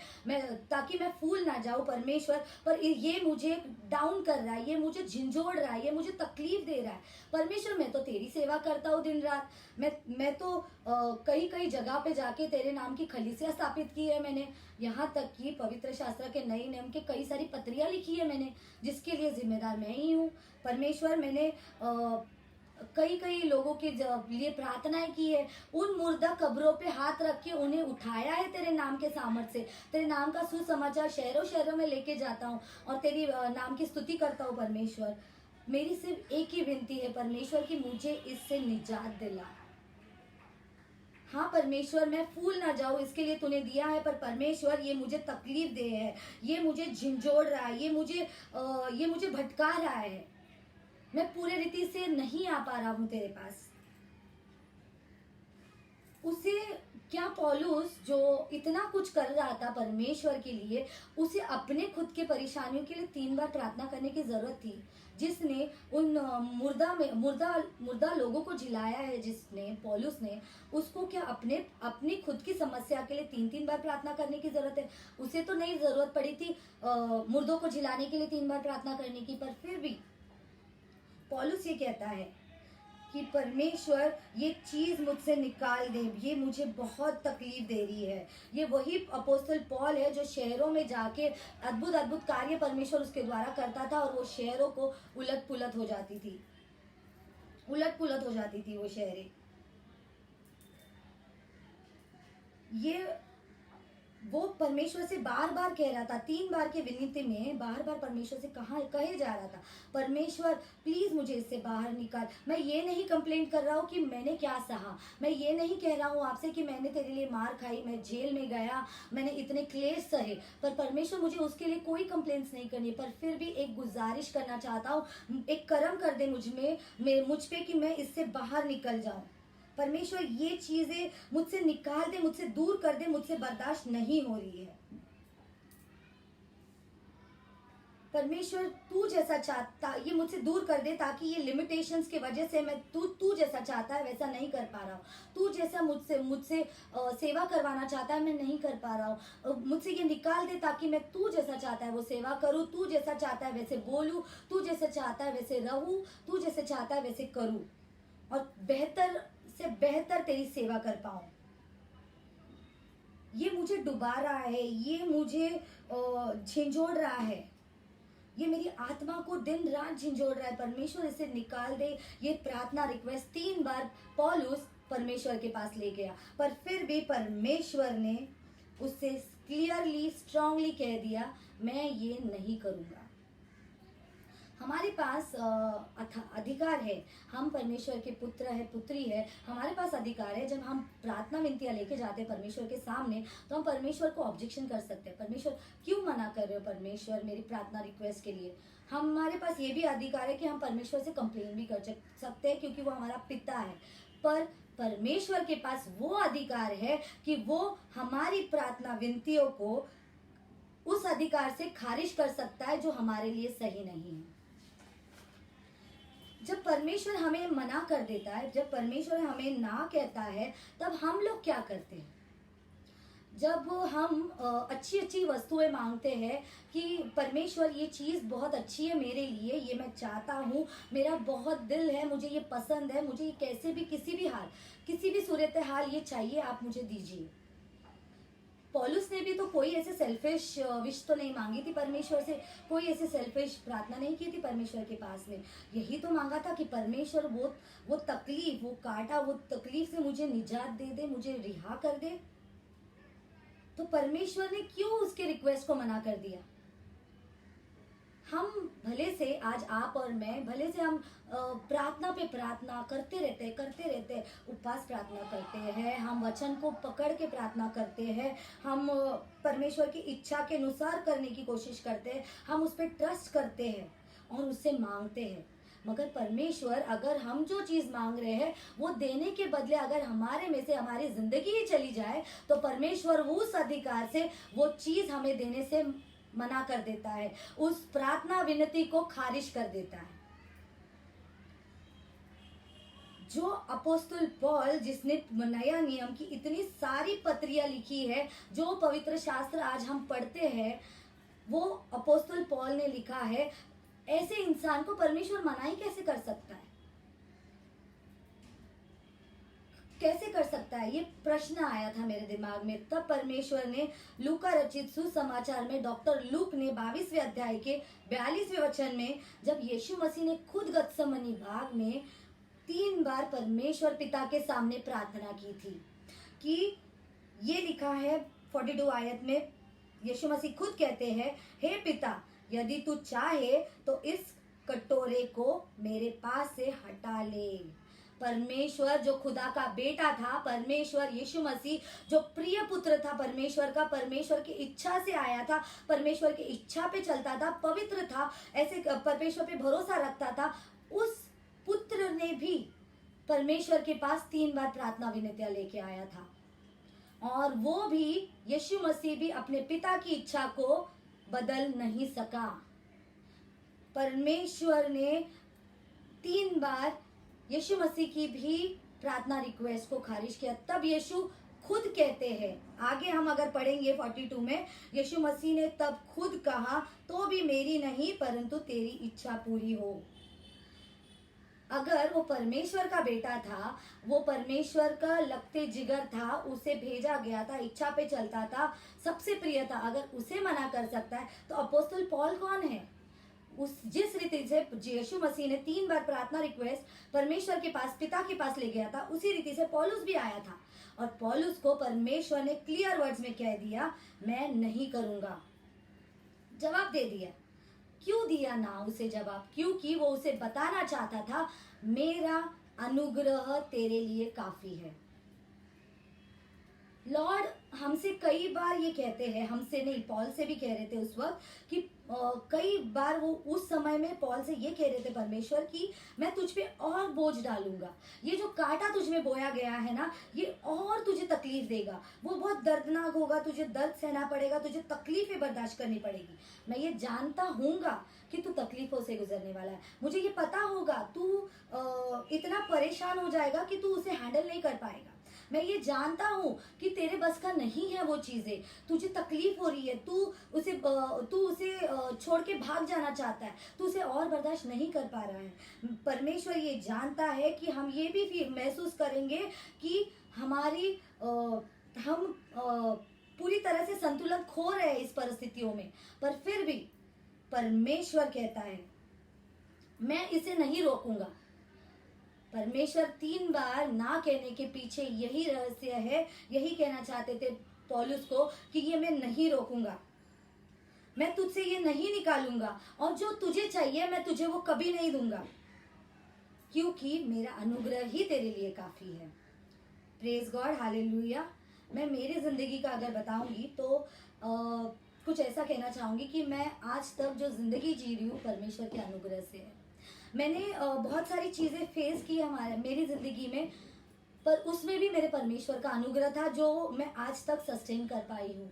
ताकि मैं फूल ना जाऊं परमेश्वर, पर ये मुझे डाउन कर रहा है, ये मुझे झिंझोड़ रहा है, ये मुझे तकलीफ दे रहा है। परमेश्वर मैं तो तेरी सेवा करता हूँ दिन रात, मैं तो कई कई जगह पे जाके तेरे नाम की खलीसिया स्थापित की है मैंने, यहाँ तक कि पवित्र शास्त्र के नए नियम के कई सारी पत्रियां लिखी है मैंने, जिसके लिए जिम्मेदार मैं ही हूँ। परमेश्वर मैंने कई कई लोगों के लिए प्रार्थनाएं की है, उन मुर्दा कब्रों पे हाथ रख के उन्हें उठाया है तेरे नाम के सामर्थ्य से, तेरे नाम का सुसमाचार शहरों शहरों में लेके जाता हूँ और तेरी नाम की स्तुति करता हूँ। परमेश्वर मेरी सिर्फ एक ही विनती है परमेश्वर की, मुझे इससे निजात दिला। हाँ परमेश्वर, मैं फूल ना जाऊं इसके लिए तूने दिया है, पर परमेश्वर ये मुझे तकलीफ दे है, ये मुझे झिंझोड़ रहा है, ये मुझे भटका रहा है, मैं पूरे रीति से नहीं आ पा रहा हूं तेरे पास। उसे क्या पौलुस जो इतना कुछ कर रहा था परमेश्वर के लिए, उसे अपने खुद के परेशानियों के लिए 3 बार प्रार्थना करने की जरूरत थी? जिसने उन मुर्दा लोगों को जिलाया है, जिसने पौलुस ने, उसको क्या अपनी खुद की समस्या के लिए 3-3 बार प्रार्थना करने की जरूरत है? उसे तो नहीं जरूरत पड़ी थी मुर्दों को जिलाने के लिए 3 बार प्रार्थना करने की, पर फिर भी पौलुस ये कहता है कि परमेश्वर ये चीज मुझसे निकाल दे, ये मुझे बहुत तकलीफ दे रही है। ये वही अपोस्तल पॉल है जो शहरों में जाके अद्भुत अद्भुत कार्य परमेश्वर उसके द्वारा करता था, और वो शहरों को उलट पुलट हो जाती थी वो शहरें। ये वो परमेश्वर से बार बार कह रहा था, 3 बार के विनती में बार बार परमेश्वर से कहे जा रहा था, परमेश्वर प्लीज मुझे इससे बाहर निकाल। मैं ये नहीं कंप्लेंट कर रहा हूँ कि मैंने क्या सहा, मैं ये नहीं कह रहा हूँ आपसे कि मैंने तेरे लिए मार खाई, मैं जेल में गया, मैंने इतने क्लेश सहे, पर परमेश्वर मुझे उसके लिए कोई कंप्लेंट्स नहीं करनी, पर फिर भी एक गुजारिश करना चाहता हूँ, एक कर्म कर दे मुझ पे कि मैं इससे बाहर निकल जाऊं। परमेश्वर ये चीजें मुझसे निकाल दे, मुझसे दूर कर दे, मुझसे बर्दाश्त नहीं हो रही है। परमेश्वर तू जैसा चाहता, ये मुझसे दूर कर दे, ताकि ये लिमिटेशंस की वजह से मैं तू जैसा चाहता है वैसा नहीं कर पा रहा हूँ, तू जैसा मुझसे सेवा करवाना चाहता है मैं नहीं कर पा रहा हूँ, मुझसे ये निकाल दे ताकि मैं तू जैसा चाहता है वो सेवा करूँ, तू जैसा चाहता है वैसे बोलूँ, तू जैसे चाहता है वैसे रहूँ, तू जैसे चाहता है वैसे करूँ, और बेहतर से बेहतर तेरी सेवा कर पाऊं। ये मुझे डुबा रहा है, ये मुझे झिंझोड़ रहा है, ये मेरी आत्मा को दिन रात झिंझोड़ रहा है, परमेश्वर इसे निकाल दे। ये प्रार्थना रिक्वेस्ट 3 बार पौलुस परमेश्वर के पास ले गया, पर फिर भी परमेश्वर ने उससे क्लियरली स्ट्रांगली कह दिया, मैं ये नहीं करूंगा। हमारे पास अधिकार है, हम परमेश्वर के पुत्र है, पुत्री है, हमारे पास अधिकार है। जब हम प्रार्थना विनतियां लेके जाते हैं परमेश्वर के सामने, तो हम परमेश्वर को ऑब्जेक्शन कर सकते हैं, परमेश्वर क्यों मना कर रहे हो परमेश्वर मेरी प्रार्थना रिक्वेस्ट के लिए। हमारे पास ये भी अधिकार है कि हम परमेश्वर से कंप्लेन भी कर सकते हैं, क्योंकि वो हमारा पिता है। पर परमेश्वर के पास वो अधिकार है कि वो हमारी प्रार्थना विनतियों को उस अधिकार से खारिज कर सकता है जो हमारे लिए सही नहीं है। जब परमेश्वर हमें मना कर देता है, जब परमेश्वर हमें ना कहता है, तब हम लोग क्या करते हैं? जब हम अच्छी अच्छी वस्तुएं मांगते हैं कि परमेश्वर ये चीज़ बहुत अच्छी है मेरे लिए, ये मैं चाहता हूँ, मेरा बहुत दिल है, मुझे ये पसंद है, मुझे ये कैसे भी किसी भी हाल, किसी भी सूरत हाल ये चाहिए, आप मुझे दीजिए। पौलुस ने भी तो कोई ऐसे सेल्फिश विश तो नहीं मांगी थी परमेश्वर से, कोई ऐसे सेल्फिश प्रार्थना नहीं की थी परमेश्वर के पास में। यही तो मांगा था कि परमेश्वर वो तकलीफ, वो कांटा, वो तकलीफ से मुझे निजात दे दे, मुझे रिहा कर दे। तो परमेश्वर ने क्यों उसके रिक्वेस्ट को मना कर दिया? हम भले से आज आप और मैं भले से हम प्रार्थना पे प्रार्थना करते रहते, उपवास प्रार्थना करते हैं, हम वचन को पकड़ के प्रार्थना करते हैं, हम परमेश्वर की इच्छा के अनुसार करने की कोशिश करते हैं, हम उस पर ट्रस्ट करते हैं और उससे मांगते हैं। मगर परमेश्वर अगर हम जो चीज मांग रहे हैं वो देने के बदले अगर हमारे में से हमारी जिंदगी ही चली जाए तो परमेश्वर उस अधिकार से वो चीज हमें देने से मना कर देता है, उस प्रार्थना विनती को खारिज कर देता है। जो अपोस्तल पॉल जिसने नया नियम की इतनी सारी पत्रियां लिखी है, जो पवित्र शास्त्र आज हम पढ़ते हैं, वो अपोस्तल पॉल ने लिखा है। ऐसे इंसान को परमेश्वर मनाही कैसे कर सकता है? कैसे कर सकता है? ये प्रश्न आया था मेरे दिमाग में। तब परमेश्वर ने लूका रचित सुसमाचार में डॉक्टर लूक ने 22वें अध्याय के 42वें वचन में, जब यीशु मसीह ने खुद गत्समनी बाग में 3 बार परमेश्वर पिता के सामने प्रार्थना की थी, कि ये लिखा है 42 आयत में, यीशु मसीह खुद कहते हैं, हे पिता, यदि तू चाहे तो इस कटोरे को मेरे पास से हटा ले। परमेश्वर जो खुदा का बेटा था, परमेश्वर यीशु मसीह जो प्रिय पुत्र था परमेश्वर का, परमेश्वर की इच्छा से आया था, परमेश्वर की इच्छा पे चलता था, पवित्र था, ऐसे परमेश्वर पे भरोसा रखता था, उस पुत्र ने भी परमेश्वर के पास 3 बार प्रार्थना विनतियां लेके आया था। और वो भी यीशु मसीह भी अपने पिता की इच्छा को बदल नहीं सका। परमेश्वर ने 3 बार यीशु मसीह की भी प्रार्थना रिक्वेस्ट को खारिज किया। तब यीशु खुद कहते हैं, आगे हम अगर पढ़ेंगे 42 में, यीशु मसीह ने तब खुद कहा, तो भी मेरी नहीं परंतु तेरी इच्छा पूरी हो। अगर वो परमेश्वर का बेटा था, वो परमेश्वर का लगते जिगर था, उसे भेजा गया था, इच्छा पे चलता था, सबसे प्रिय था, अगर उसे मना कर सकता है तो अपोस्तल पॉल कौन है? उस जिस रीति से यीशु मसीह ने 3 बार प्रार्थना रिक्वेस्ट परमेश्वर के पास, पिता के पास ले गया था, उसी रीति से पौलुस भी आया था। और पौलुस को परमेश्वर ने क्लियर वर्ड्स में कह दिया, मैं नहीं करूंगा। जवाब दे दिया। क्यों दिया ना उसे जवाब? क्योंकि वो उसे बताना चाहता था, मेरा अनुग्रह तेरे लिए काफी है। लॉर्ड हमसे कई बार ये कहते हैं, हमसे नहीं, पॉल से भी कह रहे थे उस वक्त, कि कई बार वो उस समय में पॉल से ये कह रहे थे परमेश्वर की, मैं तुझ पे और बोझ डालूंगा, ये जो कांटा तुझ में बोया गया है ना, ये और तुझे तकलीफ देगा, वो बहुत दर्दनाक होगा, तुझे दर्द सहना पड़ेगा, तुझे तकलीफें बर्दाश्त करनी पड़ेगी। मैं ये जानता हूँगा कि तू तकलीफों से गुजरने वाला है, मुझे ये पता होगा तू इतना परेशान हो जाएगा कि तू उसे हैंडल नहीं कर पाएगा। मैं ये जानता हूँ कि तेरे बस का नहीं है वो चीजें, तुझे तकलीफ हो रही है, तू उसे छोड़ के भाग जाना चाहता है, तू उसे और बर्दाश्त नहीं कर पा रहा है। परमेश्वर ये जानता है कि हम ये भी महसूस करेंगे कि हम पूरी तरह से संतुलन खो रहे हैं इस परिस्थितियों में, पर फिर भी परमेश्वर कहता है, मैं इसे नहीं रोकूंगा। परमेश्वर 3 बार ना कहने के पीछे यही रहस्य है, यही कहना चाहते थे पौलुस को कि ये मैं नहीं रोकूंगा, मैं तुझसे ये नहीं निकालूंगा, और जो तुझे चाहिए मैं तुझे वो कभी नहीं दूंगा, क्योंकि मेरा अनुग्रह ही तेरे लिए काफी है। Praise God, hallelujah. मैं मेरी जिंदगी का अगर बताऊंगी तो कुछ ऐसा कहना चाहूंगी कि मैं आज तक जो जिंदगी जी रही हूँ परमेश्वर के अनुग्रह से है। मैंने बहुत सारी चीजें फेस की मेरी जिंदगी में, पर उसमें भी मेरे परमेश्वर का अनुग्रह था जो मैं आज तक सस्टेन कर पाई हूँ।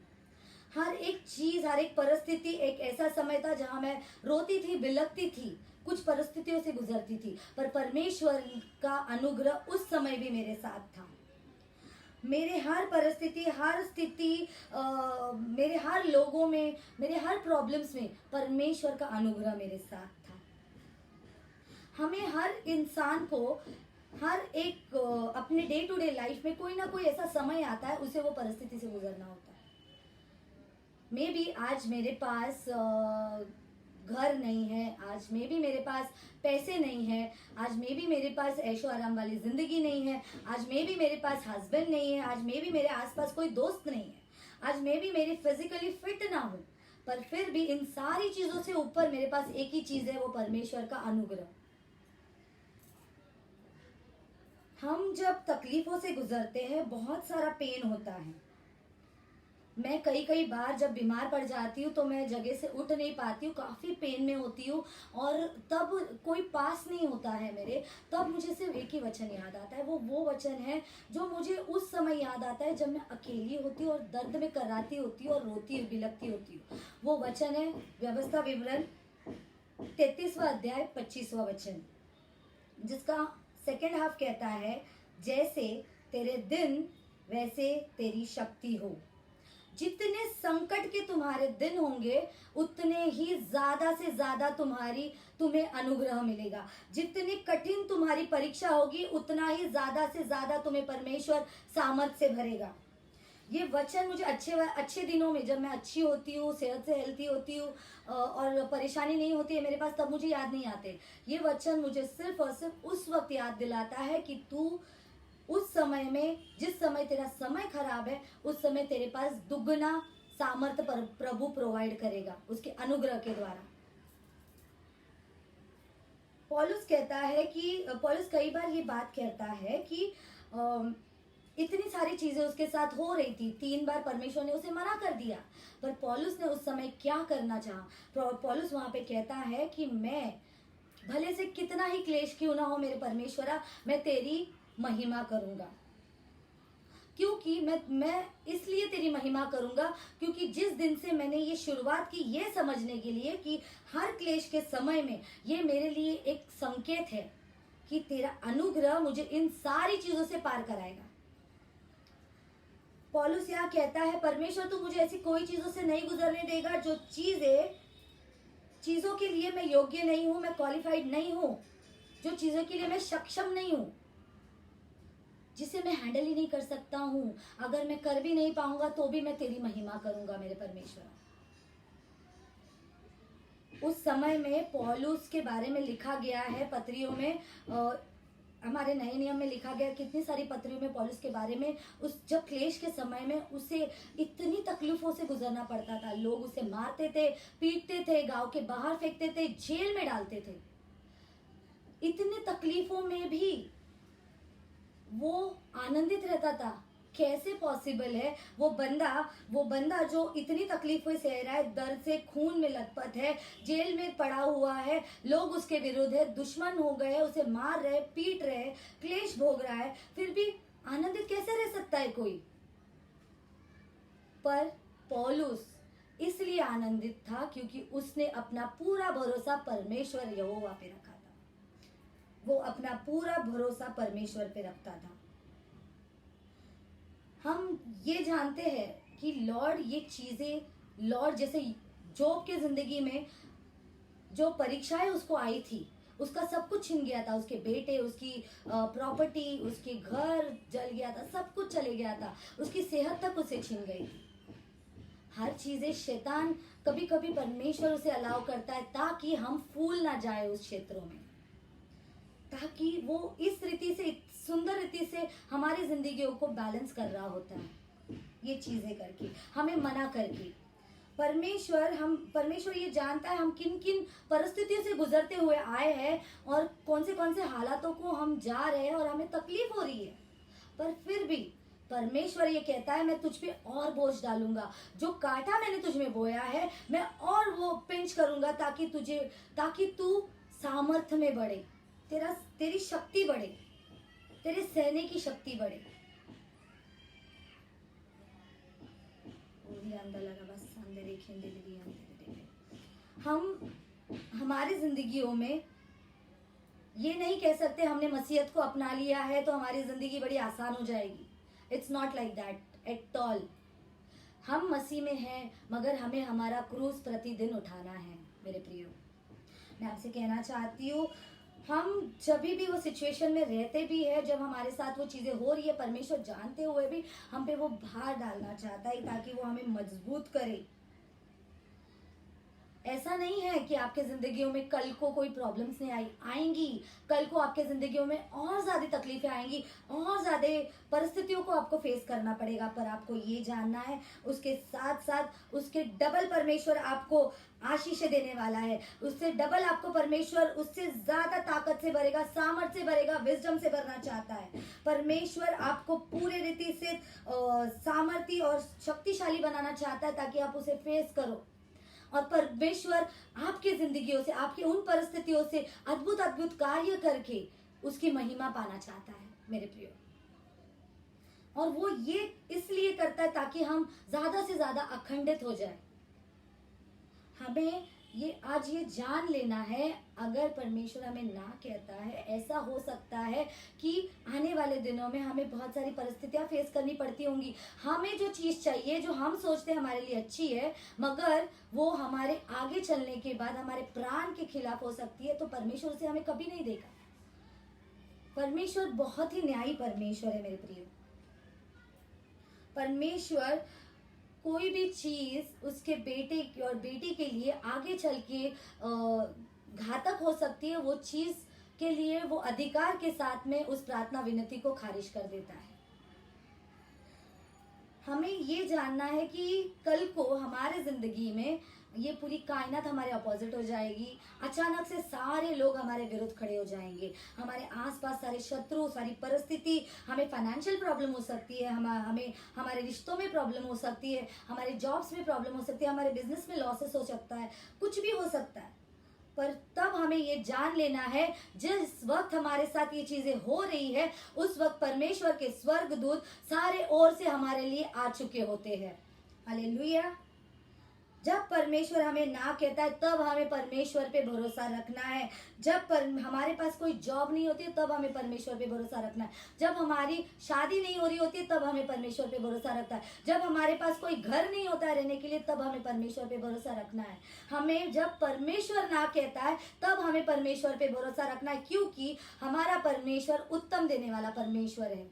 हर एक चीज, हर एक परिस्थिति, एक ऐसा समय था जहाँ मैं रोती थी, बिलखती थी, कुछ परिस्थितियों से गुजरती थी, पर परमेश्वर का अनुग्रह उस समय भी मेरे साथ था। मेरे हर परिस्थिति, हर स्थिति, मेरे हर लोगों में, मेरे हर प्रॉब्लम्स में परमेश्वर का अनुग्रह मेरे साथ था। हमें हर इंसान को हर एक अपने डे टू डे लाइफ में कोई ना कोई ऐसा समय आता है, उसे वो परिस्थिति से गुजरना होता है। मे बी आज मेरे पास घर नहीं है, आज मे बी मेरे पास पैसे नहीं है, आज मे बी मेरे पास ऐशो आराम वाली जिंदगी नहीं है, आज मे बी मेरे पास हस्बैंड नहीं है, आज मे बी मेरे आसपास कोई दोस्त नहीं है, आज मे बी मेरी फिजिकली फिट ना हो, पर फिर भी इन सारी चीजों से ऊपर मेरे पास एक ही चीज है, वो परमेश्वर का अनुग्रह। हम जब तकलीफों से गुजरते हैं, बहुत सारा पेन होता है। मैं कई कई बार जब बीमार पड़ जाती हूँ तो मैं जगह से उठ नहीं पाती हूँ, काफी पेन में होती हूँ, और तब कोई पास नहीं होता है मेरे। तब मुझे सिर्फ एक ही वचन याद आता है, वो वचन है जो मुझे उस समय याद आता है जब मैं अकेली होती हूँ और दर्द में कराती होती हूँ और रोती बिलखती होती हूँ। वो वचन है व्यवस्था विवरण 33वां अध्याय 25वां वचन, जिसका सेकेंड हाफ कहता है, जैसे तेरे दिन वैसे तेरी शक्ति हो। जितने संकट के तुम्हारे दिन होंगे, उतने ही ज्यादा से ज्यादा तुम्हें अनुग्रह मिलेगा। जितनी कठिन तुम्हारी परीक्षा होगी, उतना ही ज्यादा से ज्यादा तुम्हें परमेश्वर सामर्थ से भरेगा। ये वचन मुझे अच्छे दिनों में, जब मैं अच्छी होती हूँ, सेहत से हेल्थी होती हूँ और परेशानी नहीं होती है मेरे पास, तब मुझे याद नहीं आते। ये वचन मुझे सिर्फ और सिर्फ उस वक्त याद दिलाता है कि तू उस समय में, जिस समय तेरा समय खराब है, उस समय तेरे पास दुगना सामर्थ्य प्रभु प्रोवाइड करेगा उसके अनुग्रह के द्वारा। पौलुस कहता है कि पौलुस कई बार ये बात कहता है कि इतनी सारी चीजें उसके साथ हो रही थी, 3 बार परमेश्वर ने उसे मना कर दिया, पर पौलुस ने उस समय क्या करना चाहा। पौलुस वहां पे कहता है कि मैं भले से कितना ही क्लेश क्यों ना हो मेरे परमेश्वरा, मैं तेरी महिमा करूंगा। क्योंकि मैं इसलिए तेरी महिमा करूंगा क्योंकि जिस दिन से मैंने ये शुरुआत की, ये समझने के लिए कि हर क्लेश के समय में ये मेरे लिए एक संकेत है कि तेरा अनुग्रह मुझे इन सारी चीजों से पार कराएगा। पौलुस यहाँ कहता है, परमेश्वर तू मुझे ऐसी कोई चीजों से नहीं गुजरने देगा जो चीजों के लिए मैं योग्य नहीं हूं, मैं क्वालिफाइड नहीं हूं, जो चीजों के लिए मैं सक्षम नहीं हूं, जिसे मैं हैंडल ही नहीं कर सकता हूं। अगर मैं कर भी नहीं पाऊंगा तो भी मैं तेरी महिमा करूंगा मेरे परमेश्वर। उस समय में पौलुस के बारे में लिखा गया है पत्रियों में, हमारे नए नियम में लिखा गया, कितनी सारी पत्रियों में पौलुस के बारे में, उस जब क्लेश के समय में उसे इतनी तकलीफों से गुजरना पड़ता था। लोग उसे मारते थे, पीटते थे, गांव के बाहर फेंकते थे, जेल में डालते थे। इतनी तकलीफों में भी वो आनंदित रहता था। कैसे पॉसिबल है? वो बंदा जो इतनी तकलीफें सह रहा है, दर्द से खून में लथपथ है, जेल में पड़ा हुआ है, लोग उसके विरुद्ध है, दुश्मन हो गए, उसे मार रहे, पीट रहे, क्लेश भोग रहा है, फिर भी आनंदित कैसे रह सकता है कोई? पर पौलुस इसलिए आनंदित था क्योंकि उसने अपना पूरा भरोसा परमेश्वर यहोवा पे रखा था। वो अपना पूरा भरोसा परमेश्वर पे रखता था। हम ये जानते हैं कि लॉर्ड जैसे जोब के जिंदगी में जो परीक्षाएं उसको आई थी, उसका सब कुछ छिन गया था, उसके बेटे, उसकी प्रॉपर्टी, उसके घर जल गया था, सब कुछ चले गया था, उसकी सेहत तक उसे छिन गई। हर चीजें शैतान कभी कभी परमेश्वर उसे अलाउ करता है ताकि हम फूल ना जाए उस क्षेत्रों में, ताकि वो इस रीति से, सुंदर रीति से हमारी जिंदगियों को बैलेंस कर रहा होता है, ये चीजें करके, हमें मना करके। परमेश्वर ये जानता है हम किन किन परिस्थितियों से गुजरते हुए आए हैं और कौन से हालातों को हम जा रहे हैं और हमें तकलीफ हो रही है, पर फिर भी परमेश्वर ये कहता है, मैं तुझ पे और बोझ डालूंगा, जो कांटा मैंने तुझ में बोया है मैं और वो पिंच करूंगा ताकि तू सामर्थ्य में बढ़े, तेरी शक्ति बढ़े, तेरे सहने की शक्ति बढ़े। हम हमारी जिंदगियों में ये नहीं कह सकते हमने मसीहत को अपना लिया है तो हमारी जिंदगी बड़ी आसान हो जाएगी। It's not like that at all. हम मसीह में हैं, मगर हमें हमारा क्रूस प्रतिदिन उठाना है। मेरे प्रियो, मैं आपसे कहना चाहती हूँ, हम जब भी वो सिचुएशन में रहते भी है, जब हमारे साथ वो चीजें हो रही है, परमेश्वर जानते हुए भी हम पे वो भार डालना चाहता है ताकि वो हमें मजबूत करे। ऐसा नहीं है कि आपके जिंदगियों में कल को कोई प्रॉब्लम्स नहीं आएंगी। कल को आपके जिंदगियों में और ज्यादा तकलीफें आएंगी, और ज्यादा परिस्थितियों को आपको फेस करना पड़ेगा। पर आपको ये जानना है, उसके साथ साथ उसके डबल परमेश्वर आपको आशीष देने वाला है। उससे डबल आपको परमेश्वर उससे ज्यादा ताकत से भरेगा, सामर्थ्य से भरेगा, विजडम से भरना चाहता है। परमेश्वर आपको पूरे रीति से सामर्थ्य और शक्तिशाली बनाना चाहता है ताकि आप उसे फेस करो। और परमेश्वर आपकी जिंदगियों से, आपकी उन परिस्थितियों से अद्भुत अद्भुत कार्य करके उसकी महिमा पाना चाहता है मेरे प्रियो। और वो ये इसलिए करता है ताकि हम ज्यादा से ज्यादा अखंडित हो जाए। हमें ये आज ये जान लेना है, अगर परमेश्वर हमें ना कहता है, ऐसा हो सकता है कि आने वाले दिनों में हमें बहुत सारी परिस्थितियां फेस करनी पड़ती होंगी। हमें जो चीज चाहिए, जो हम सोचते हैं हमारे लिए अच्छी है, मगर वो हमारे आगे चलने के बाद हमारे प्राण के खिलाफ हो सकती है, तो परमेश्वर उसे हमें कभी नहीं देगा। परमेश्वर बहुत ही न्यायी परमेश्वर है मेरे प्रिय। परमेश्वर कोई भी चीज उसके बेटे और बेटी के लिए आगे चल के घातक हो सकती है, वो चीज के लिए वो अधिकार के साथ में उस प्रार्थना विनती को खारिज कर देता है। हमें ये जानना है कि कल को हमारे जिंदगी में ये पूरी कायनात हमारे अपोजिट हो जाएगी। अचानक से सारे लोग हमारे विरुद्ध खड़े हो जाएंगे। हमारे आसपास सारे शत्रु, सारी परिस्थिति, हमें फाइनेंशियल प्रॉब्लम हो सकती है, हमें हमारे रिश्तों में प्रॉब्लम हो सकती है, हमारे जॉब्स में प्रॉब्लम हो सकती है, हमारे बिजनेस में लॉसेस हो सकता है, कुछ भी हो सकता है। पर तब हमें ये जान लेना है, जिस वक्त हमारे साथ ये चीजें हो रही है, उस वक्त परमेश्वर के स्वर्गदूत सारे ओर से हमारे लिए आ चुके होते हैं। हालेलुया। जब परमेश्वर हमें ना कहता है, तब हमें परमेश्वर पे भरोसा रखना है। जब हमारे पास कोई जॉब नहीं होती है, तब हमें परमेश्वर पे भरोसा रखना है। जब हमारी शादी नहीं हो रही होती है, तब हमें परमेश्वर पे भरोसा रखना है। जब हमारे पास कोई घर नहीं होता है रहने के लिए, तब हमें परमेश्वर पे भरोसा रखना है। हमें जब परमेश्वर ना कहता है, तब हमें परमेश्वर पे भरोसा रखना है, क्योंकि हमारा परमेश्वर उत्तम देने वाला परमेश्वर है।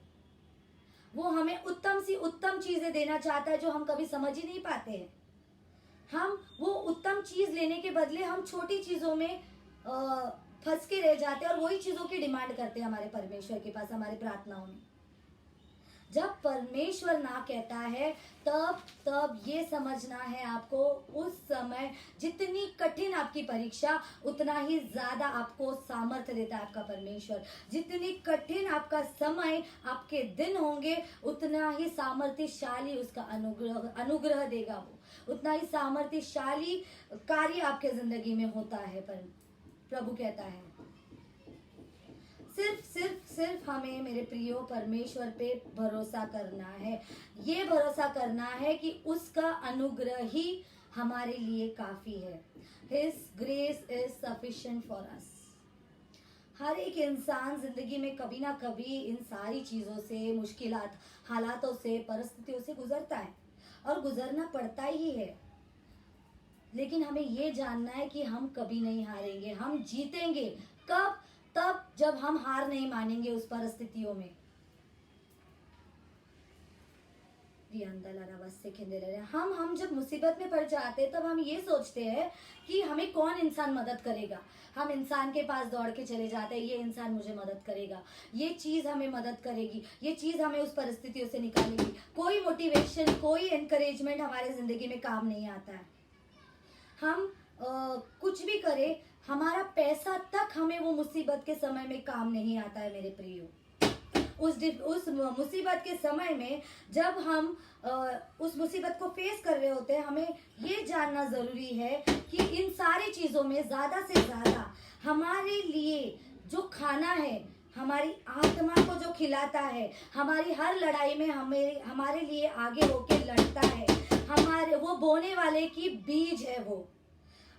वो हमें उत्तम सी उत्तम चीजें देना चाहता है, जो हम कभी समझ ही नहीं पाते हैं। हम वो उत्तम चीज लेने के बदले हम छोटी चीजों में फंस के रह जाते हैं और वही चीजों की डिमांड करते हैं हमारे परमेश्वर के पास, हमारी प्रार्थनाओं में। जब परमेश्वर ना कहता है, तब ये समझना है आपको, उस समय जितनी कठिन आपकी परीक्षा, उतना ही ज्यादा आपको सामर्थ्य देता है आपका परमेश्वर। जितनी कठिन आपका समय, आपके दिन होंगे, उतना ही सामर्थ्यशाली उसका अनुग्रह देगा वो, उतना ही सामर्थ्यशाली कार्य आपके जिंदगी में होता है। पर प्रभु कहता है, सिर्फ हमें मेरे प्रियो परमेश्वर पे भरोसा करना है। ये भरोसा करना है कि उसका अनुग्रह ही हमारे लिए काफी है। His grace is sufficient for us। हर एक इंसान जिंदगी में कभी ना कभी इन सारी चीजों से, मुश्किलात, हालातों से, परिस्थितियों से गुजरता है, और गुजरना पड़ता ही है। लेकिन हमें ये जानना है कि हम कभी नहीं हारेंगे, हम जीतेंगे। कब? तब जब हम हार नहीं मानेंगे उस परिस्थितियों में। हम जब मुसीबत में पड़ जाते हैं, तब हम ये सोचते हैं कि हमें कौन इंसान मदद करेगा। हम इंसान के पास दौड़ के चले जाते हैं, ये इंसान मुझे मदद करेगा, ये चीज हमें मदद करेगी, ये चीज हमें उस परिस्थितियों से निकालेगी। कोई मोटिवेशन, कोई एनकरेजमेंट हमारे जिंदगी में काम नहीं आता है। हम कुछ भी करें, हमारा पैसा तक हमें वो मुसीबत के समय में काम नहीं आता है मेरे प्रियो। उस मुसीबत के समय में जब हम उस मुसीबत को फेस कर रहे होते हैं, हमें ये जानना जरूरी है कि इन सारी चीजों में ज्यादा से ज्यादा हमारे लिए जो खाना है, हमारी आत्मा को जो खिलाता है, हमारी हर लड़ाई में हमारे लिए आगे होके लड़ता है, हमारे वो बोने वाले की बीज है वो,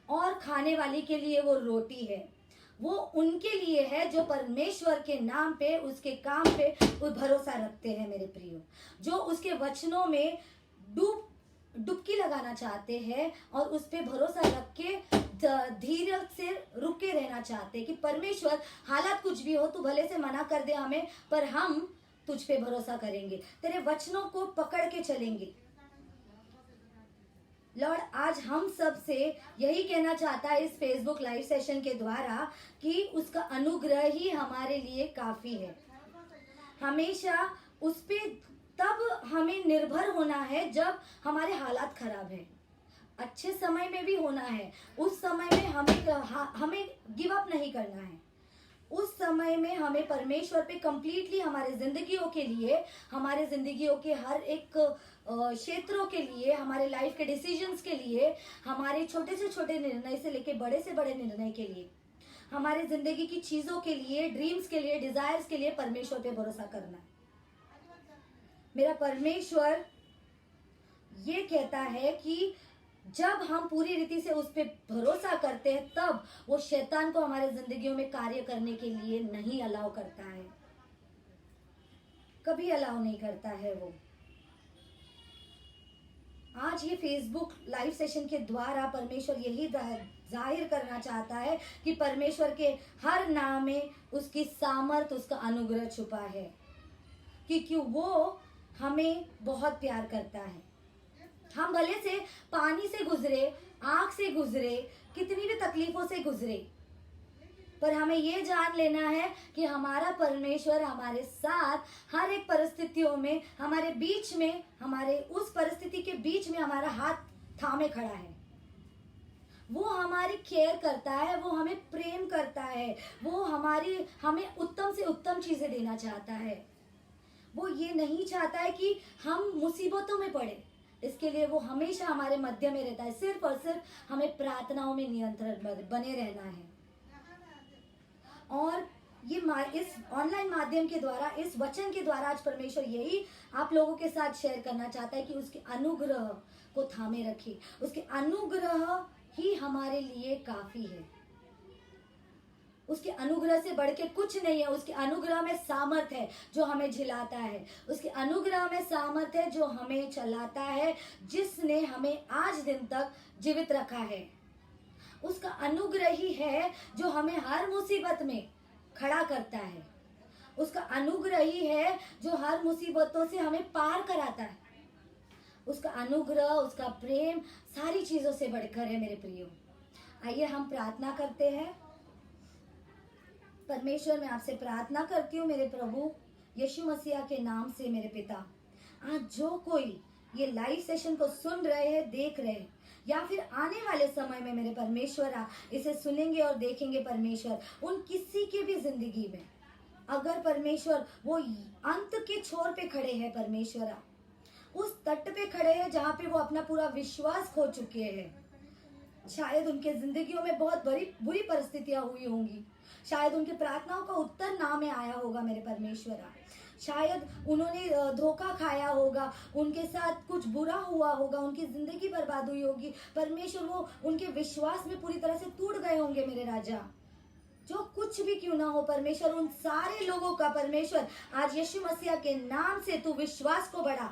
और खाने वाली के लिए वो रोटी है। वो उनके लिए है जो परमेश्वर के नाम पे, उसके काम पे भरोसा रखते हैं मेरे प्रियो, जो उसके वचनों में डुबकी लगाना चाहते हैं और उस पे भरोसा रख के धीरज से रुके रहना चाहते हैं कि परमेश्वर हालात कुछ भी हो, तू भले से मना कर दे हमें, पर हम तुझ पे भरोसा करेंगे, तेरे वचनों को पकड़ के चलेंगे। लॉर्ड आज हम सब से यही कहना चाहता है इस फेसबुक लाइव सेशन के द्वारा कि उसका अनुग्रह ही हमारे लिए काफी है। हमेशा उस पे तब हमें निर्भर होना है जब हमारे हालात खराब है। अच्छे समय में भी होना है, उस समय में हमें गिव अप नहीं करना है। उस समय में हमें परमेश्वर पे कंप्लीटली हमारे जिंदगियों के लिए, हमारे जिंदगियों के हर एक क्षेत्रों के लिए, हमारे लाइफ के डिसीजंस के लिए, हमारे छोटे से छोटे निर्णय से लेके बड़े से बड़े निर्णय के लिए, हमारे जिंदगी की चीजों के लिए, ड्रीम्स के लिए, डिजायर्स के लिए परमेश्वर पे भरोसा करना है। मेरा परमेश्वर ये कहता है कि जब हम पूरी रीति से उस पर भरोसा करते हैं तब वो शैतान को हमारे जिंदगियों में कार्य करने के लिए नहीं अलाउ करता है, कभी अलाउ नहीं करता है वो। आज ये फेसबुक लाइव सेशन के द्वारा परमेश्वर यही जाहिर करना चाहता है कि परमेश्वर के हर नाम में उसकी सामर्थ, उसका अनुग्रह छुपा है, क्योंकि वो हमें बहुत प्यार करता है। हम भले से पानी से गुजरे, आग से गुजरे, कितनी भी तकलीफों से गुजरे, पर हमें ये जान लेना है कि हमारा परमेश्वर हमारे साथ हर एक परिस्थितियों में, हमारे बीच में, हमारे उस परिस्थिति के बीच में हमारा हाथ थामे खड़ा है। वो हमारी केयर करता है, वो हमें प्रेम करता है, वो हमें उत्तम से उत्तम चीजें देना चाहता है। वो ये नहीं चाहता है कि हम मुसीबतों में पड़े, इसके लिए वो हमेशा हमारे मध्य में रहता है। सिर्फ और सिर्फ हमें प्रार्थनाओं में नियंत्रण बने रहना है। और ये इस ऑनलाइन माध्यम के द्वारा, इस वचन के द्वारा आज परमेश्वर यही आप लोगों के साथ शेयर करना चाहता है कि उसके अनुग्रह को थामे रखिए। उसके अनुग्रह ही हमारे लिए काफी है। उसके अनुग्रह से बढ़ के कुछ नहीं है। उसके अनुग्रह में सामर्थ है जो हमें झिलाता है। उसके अनुग्रह में सामर्थ है जो हमें चलाता है, जिसने हमें आज दिन तक जीवित रखा है। उसका अनुग्रह ही है जो हमें हर मुसीबत में खड़ा करता है। उसका अनुग्रह ही है जो हर मुसीबतों से हमें पार कराता है। उसका अनुग्रह, उसका प्रेम सारी चीजों से बढ़कर है मेरे प्रियो। आइए हम प्रार्थना करते हैं। परमेश्वर, मैं आपसे प्रार्थना करती हूँ मेरे प्रभु यीशु मसीह के नाम से मेरे पिता, आज जो कोई ये लाइव सेशन को सुन रहे हैं, देख रहे हैं, या फिर आने वाले समय में मेरे परमेश्वर इसे सुनेंगे और देखेंगे परमेश्वर, उन किसी की भी जिंदगी में अगर परमेश्वर वो अंत के छोर पे खड़े हैं, परमेश्वर उस तट पे खड़े हैं जहाँ पे वो अपना पूरा विश्वास खो चुके हैं, शायद उनके जिंदगियों में बहुत बुरी परिस्थितियां हुई होंगी, शायद उनकी प्रार्थनाओं का उत्तर ना में आया होगा मेरे परमेश्वर, शायद उन्होंने धोखा खाया होगा, उनके साथ कुछ बुरा हुआ होगा, उनकी जिंदगी बर्बाद हुई होगी परमेश्वर, वो उनके विश्वास में पूरी तरह से टूट गए होंगे मेरे राजा। जो कुछ भी क्यों ना हो परमेश्वर, उन सारे लोगों का परमेश्वर आज यीशु मसीह के नाम से तू विश्वास को बढ़ा।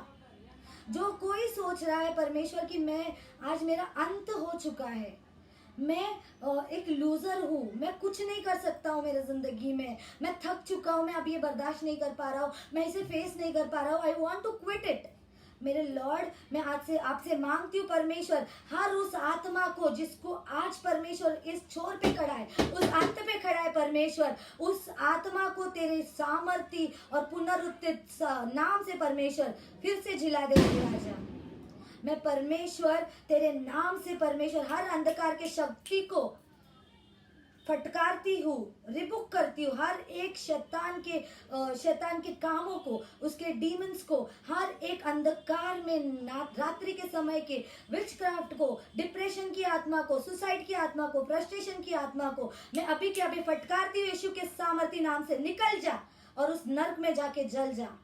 जो कोई सोच रहा है परमेश्वर कि मैं आज मेरा अंत हो चुका है, मैं एक लूजर हूँ, मैं कुछ नहीं कर सकता हूँ मेरे जिंदगी में, मैं थक चुका हूँ, मैं अब ये बर्दाश्त नहीं कर पा रहा हूँ, मैं इसे फेस नहीं कर पा रहा हूँ, I want to quit it. मेरे लॉर्ड, मैं आज से आपसे मांगती हूँ परमेश्वर, हर उस आत्मा को जिसको आज परमेश्वर इस छोर पे खड़ा है, उस अंत पे खड़ा है परमेश्वर, उस आत्मा को तेरे सामर्थी और पुनरुत्थित नाम से परमेश्वर फिर से झिला दे राजा। मैं परमेश्वर तेरे नाम से परमेश्वर हर अंधकार के शक्ति को फटकारती हूँ, रिबुक करती हूँ, हर एक शैतान के कामों को, उसके डीमंस को, हर एक अंधकार में रात्रि के समय के विचक्राफ्ट को, डिप्रेशन की आत्मा को, सुसाइड की आत्मा को, फ्रस्ट्रेशन की आत्मा को मैं अभी के अभी फटकारती हूँ यीशु के सामर्थी नाम से। निकल जा और उस नर्क में जाके जल जा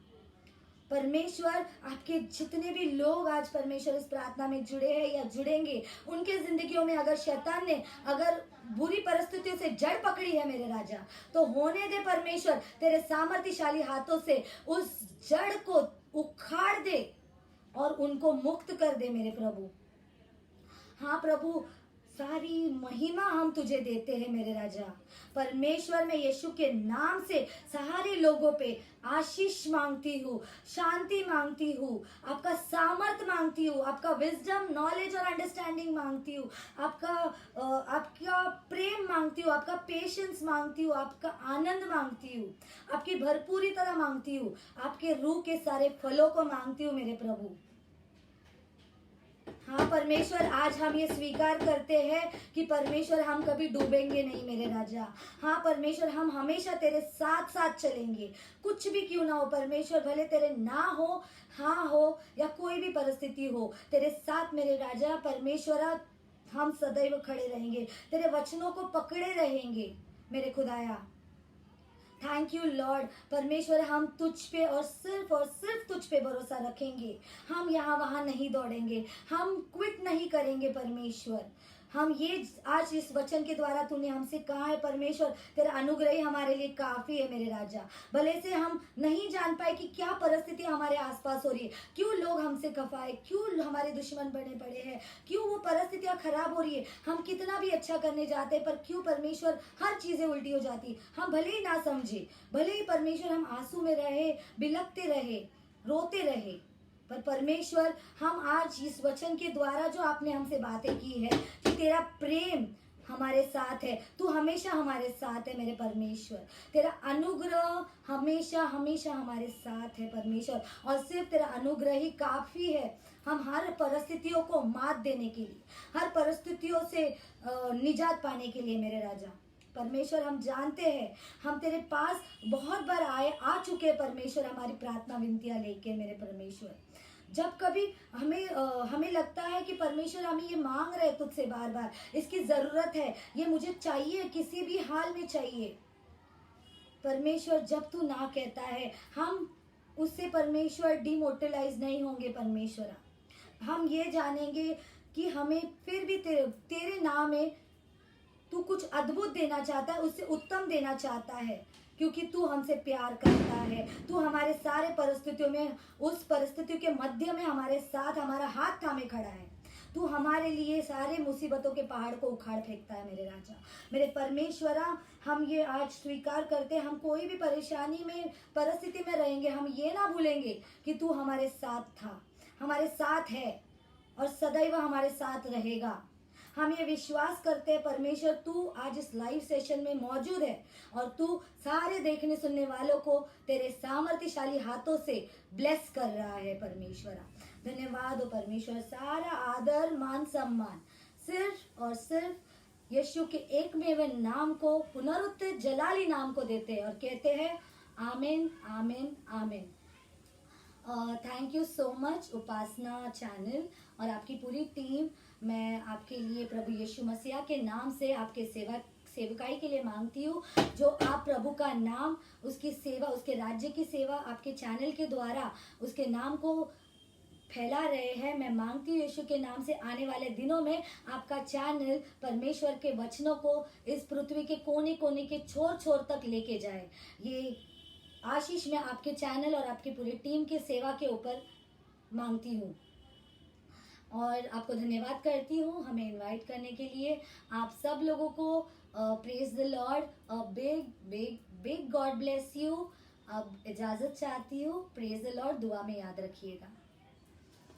परमेश्वर। आपके जितने भी लोग आज परमेश्वर इस प्रार्थना में जुड़े हैं या जुड़ेंगे, उनके जिंदगियों में अगर शैतान ने अगर बुरी परिस्थितियों से जड़ पकड़ी है मेरे राजा, तो होने दे परमेश्वर, तेरे सामर्थ्यशाली हाथों से उस जड़ को उखाड़ दे और उनको मुक्त कर दे मेरे प्रभु। हाँ प्रभु, सारी महिमा हम तुझे देते हैं मेरे राजा। परमेश्वर, मैं यीशु के नाम से सारे लोगों पे आशीष मांगती हूँ, शांति मांगती हूँ, आपका सामर्थ मांगती हूँ, आपका विजडम, नॉलेज और अंडरस्टैंडिंग मांगती हूँ, आपका प्रेम मांगती हूँ, आपका पेशेंस मांगती हूँ, आपका आनंद मांगती हूँ, आपकी भरपूरी तरह मांगती हूँ, आपके रूह के सारे फलों को मांगती हूँ मेरे प्रभु। हाँ परमेश्वर, आज हम ये स्वीकार करते हैं कि परमेश्वर हम कभी डूबेंगे नहीं मेरे राजा। हाँ परमेश्वर, हम हमेशा तेरे साथ साथ चलेंगे, कुछ भी क्यों ना हो परमेश्वर, भले तेरे ना हो, हाँ हो या कोई भी परिस्थिति हो, तेरे साथ मेरे राजा परमेश्वर हम सदैव खड़े रहेंगे, तेरे वचनों को पकड़े रहेंगे मेरे खुदाया। Thank you lord. परमेश्वर, हम तुझ पे और सिर्फ तुझ पे भरोसा रखेंगे। हम यहाँ वहाँ नहीं दौड़ेंगे, हम क्विट नहीं करेंगे परमेश्वर। हम ये आज इस वचन के द्वारा तूने हमसे कहा है परमेश्वर, तेरा अनुग्रह ही हमारे लिए काफी है मेरे राजा। भले से हम नहीं जान पाए कि क्या परिस्थिति हमारे आसपास हो रही है, क्यों लोग हमसे खफाए, क्यों हमारे दुश्मन बने पड़े हैं, क्यों वो परिस्थितियां खराब हो रही है, हम कितना भी अच्छा करने जाते हैं पर क्यों परमेश्वर हर चीजें उल्टी हो जाती। हम भले ही ना समझे, भले ही परमेश्वर हम आंसू में रहे, बिलखते रहे, रोते रहे, पर परमेश्वर हम आज इस वचन के द्वारा जो आपने हमसे बातें की है कि तेरा प्रेम हमारे साथ है, तू हमेशा हमारे साथ है मेरे परमेश्वर, तेरा अनुग्रह हमेशा हमेशा हमारे साथ है परमेश्वर, और सिर्फ तेरा अनुग्रह ही काफी है हम हर परिस्थितियों को मात देने के लिए, हर परिस्थितियों से निजात पाने के लिए मेरे राजा। परमेश्वर, हम जानते हैं हम तेरे पास बहुत बार आ चुके हैं परमेश्वर, हमारी प्रार्थना विनतियां लेके मेरे परमेश्वर। जब कभी हमें लगता है कि परमेश्वर हम ये मांग रहे तुझसे बार बार, इसकी जरूरत है, ये मुझे चाहिए, किसी भी हाल में चाहिए परमेश्वर, जब तू ना कहता है हम उससे परमेश्वर डिमोटिलाइज नहीं होंगे परमेश्वर। हम ये जानेंगे कि हमें फिर भी तेरे नाम में तू कुछ अद्भुत देना चाहता है, उससे उत्तम देना चाहता है, क्योंकि तू हमसे प्यार करता है। तू हमारे सारे परिस्थितियों में, उस परिस्थितियों के मध्य में हमारे साथ हमारा हाथ थामे खड़ा है। तू हमारे लिए सारे मुसीबतों के पहाड़ को उखाड़ फेंकता है मेरे राजा, मेरे परमेश्वरा। हम ये आज स्वीकार करते हैं, हम कोई भी परेशानी में, परिस्थिति में रहेंगे, हम ये ना भूलेंगे कि तू हमारे साथ था, हमारे साथ है और सदैव हमारे साथ रहेगा। हम ये विश्वास करते हैं परमेश्वर, तू आज इस लाइव सेशन में मौजूद है और तू सारे देखने सुनने वालों को तेरे सामर्थ्यशाली हाथों से ब्लेस कर रहा है परमेश्वर। धन्यवाद हो परमेश्वर। सारा आदर, मान, सम्मान सिर्फ और सिर्फ यीशु के एकमेव नाम को, पुनरुत्थित जलाली नाम को देते हैं और कहते हैं आमीन, आमीन, आमीन। Thank you so much Upasana channel और आपकी पूरी टीम। मैं आपके लिए प्रभु यीशु मसीह के नाम से आपके सेवकाई के लिए मांगती हूँ, जो आप प्रभु का नाम, उसकी सेवा, उसके राज्य की सेवा आपके चैनल के द्वारा उसके नाम को फैला रहे हैं। मैं मांगती हूँ यीशु के नाम से आने वाले दिनों में आपका चैनल परमेश्वर के वचनों को इस पृथ्वी के कोने कोने के छोर छोर तक लेके जाए। ये आशीष मैं आपके चैनल और आपकी पूरी टीम के सेवा के ऊपर मांगती हूँ और आपको धन्यवाद करती हूँ हमें इनवाइट करने के लिए। आप सब लोगों को praise the Lord, big big big God bless you. अब इजाजत चाहती हूँ। प्रेज द लॉर्ड, दुआ में याद रखिएगा।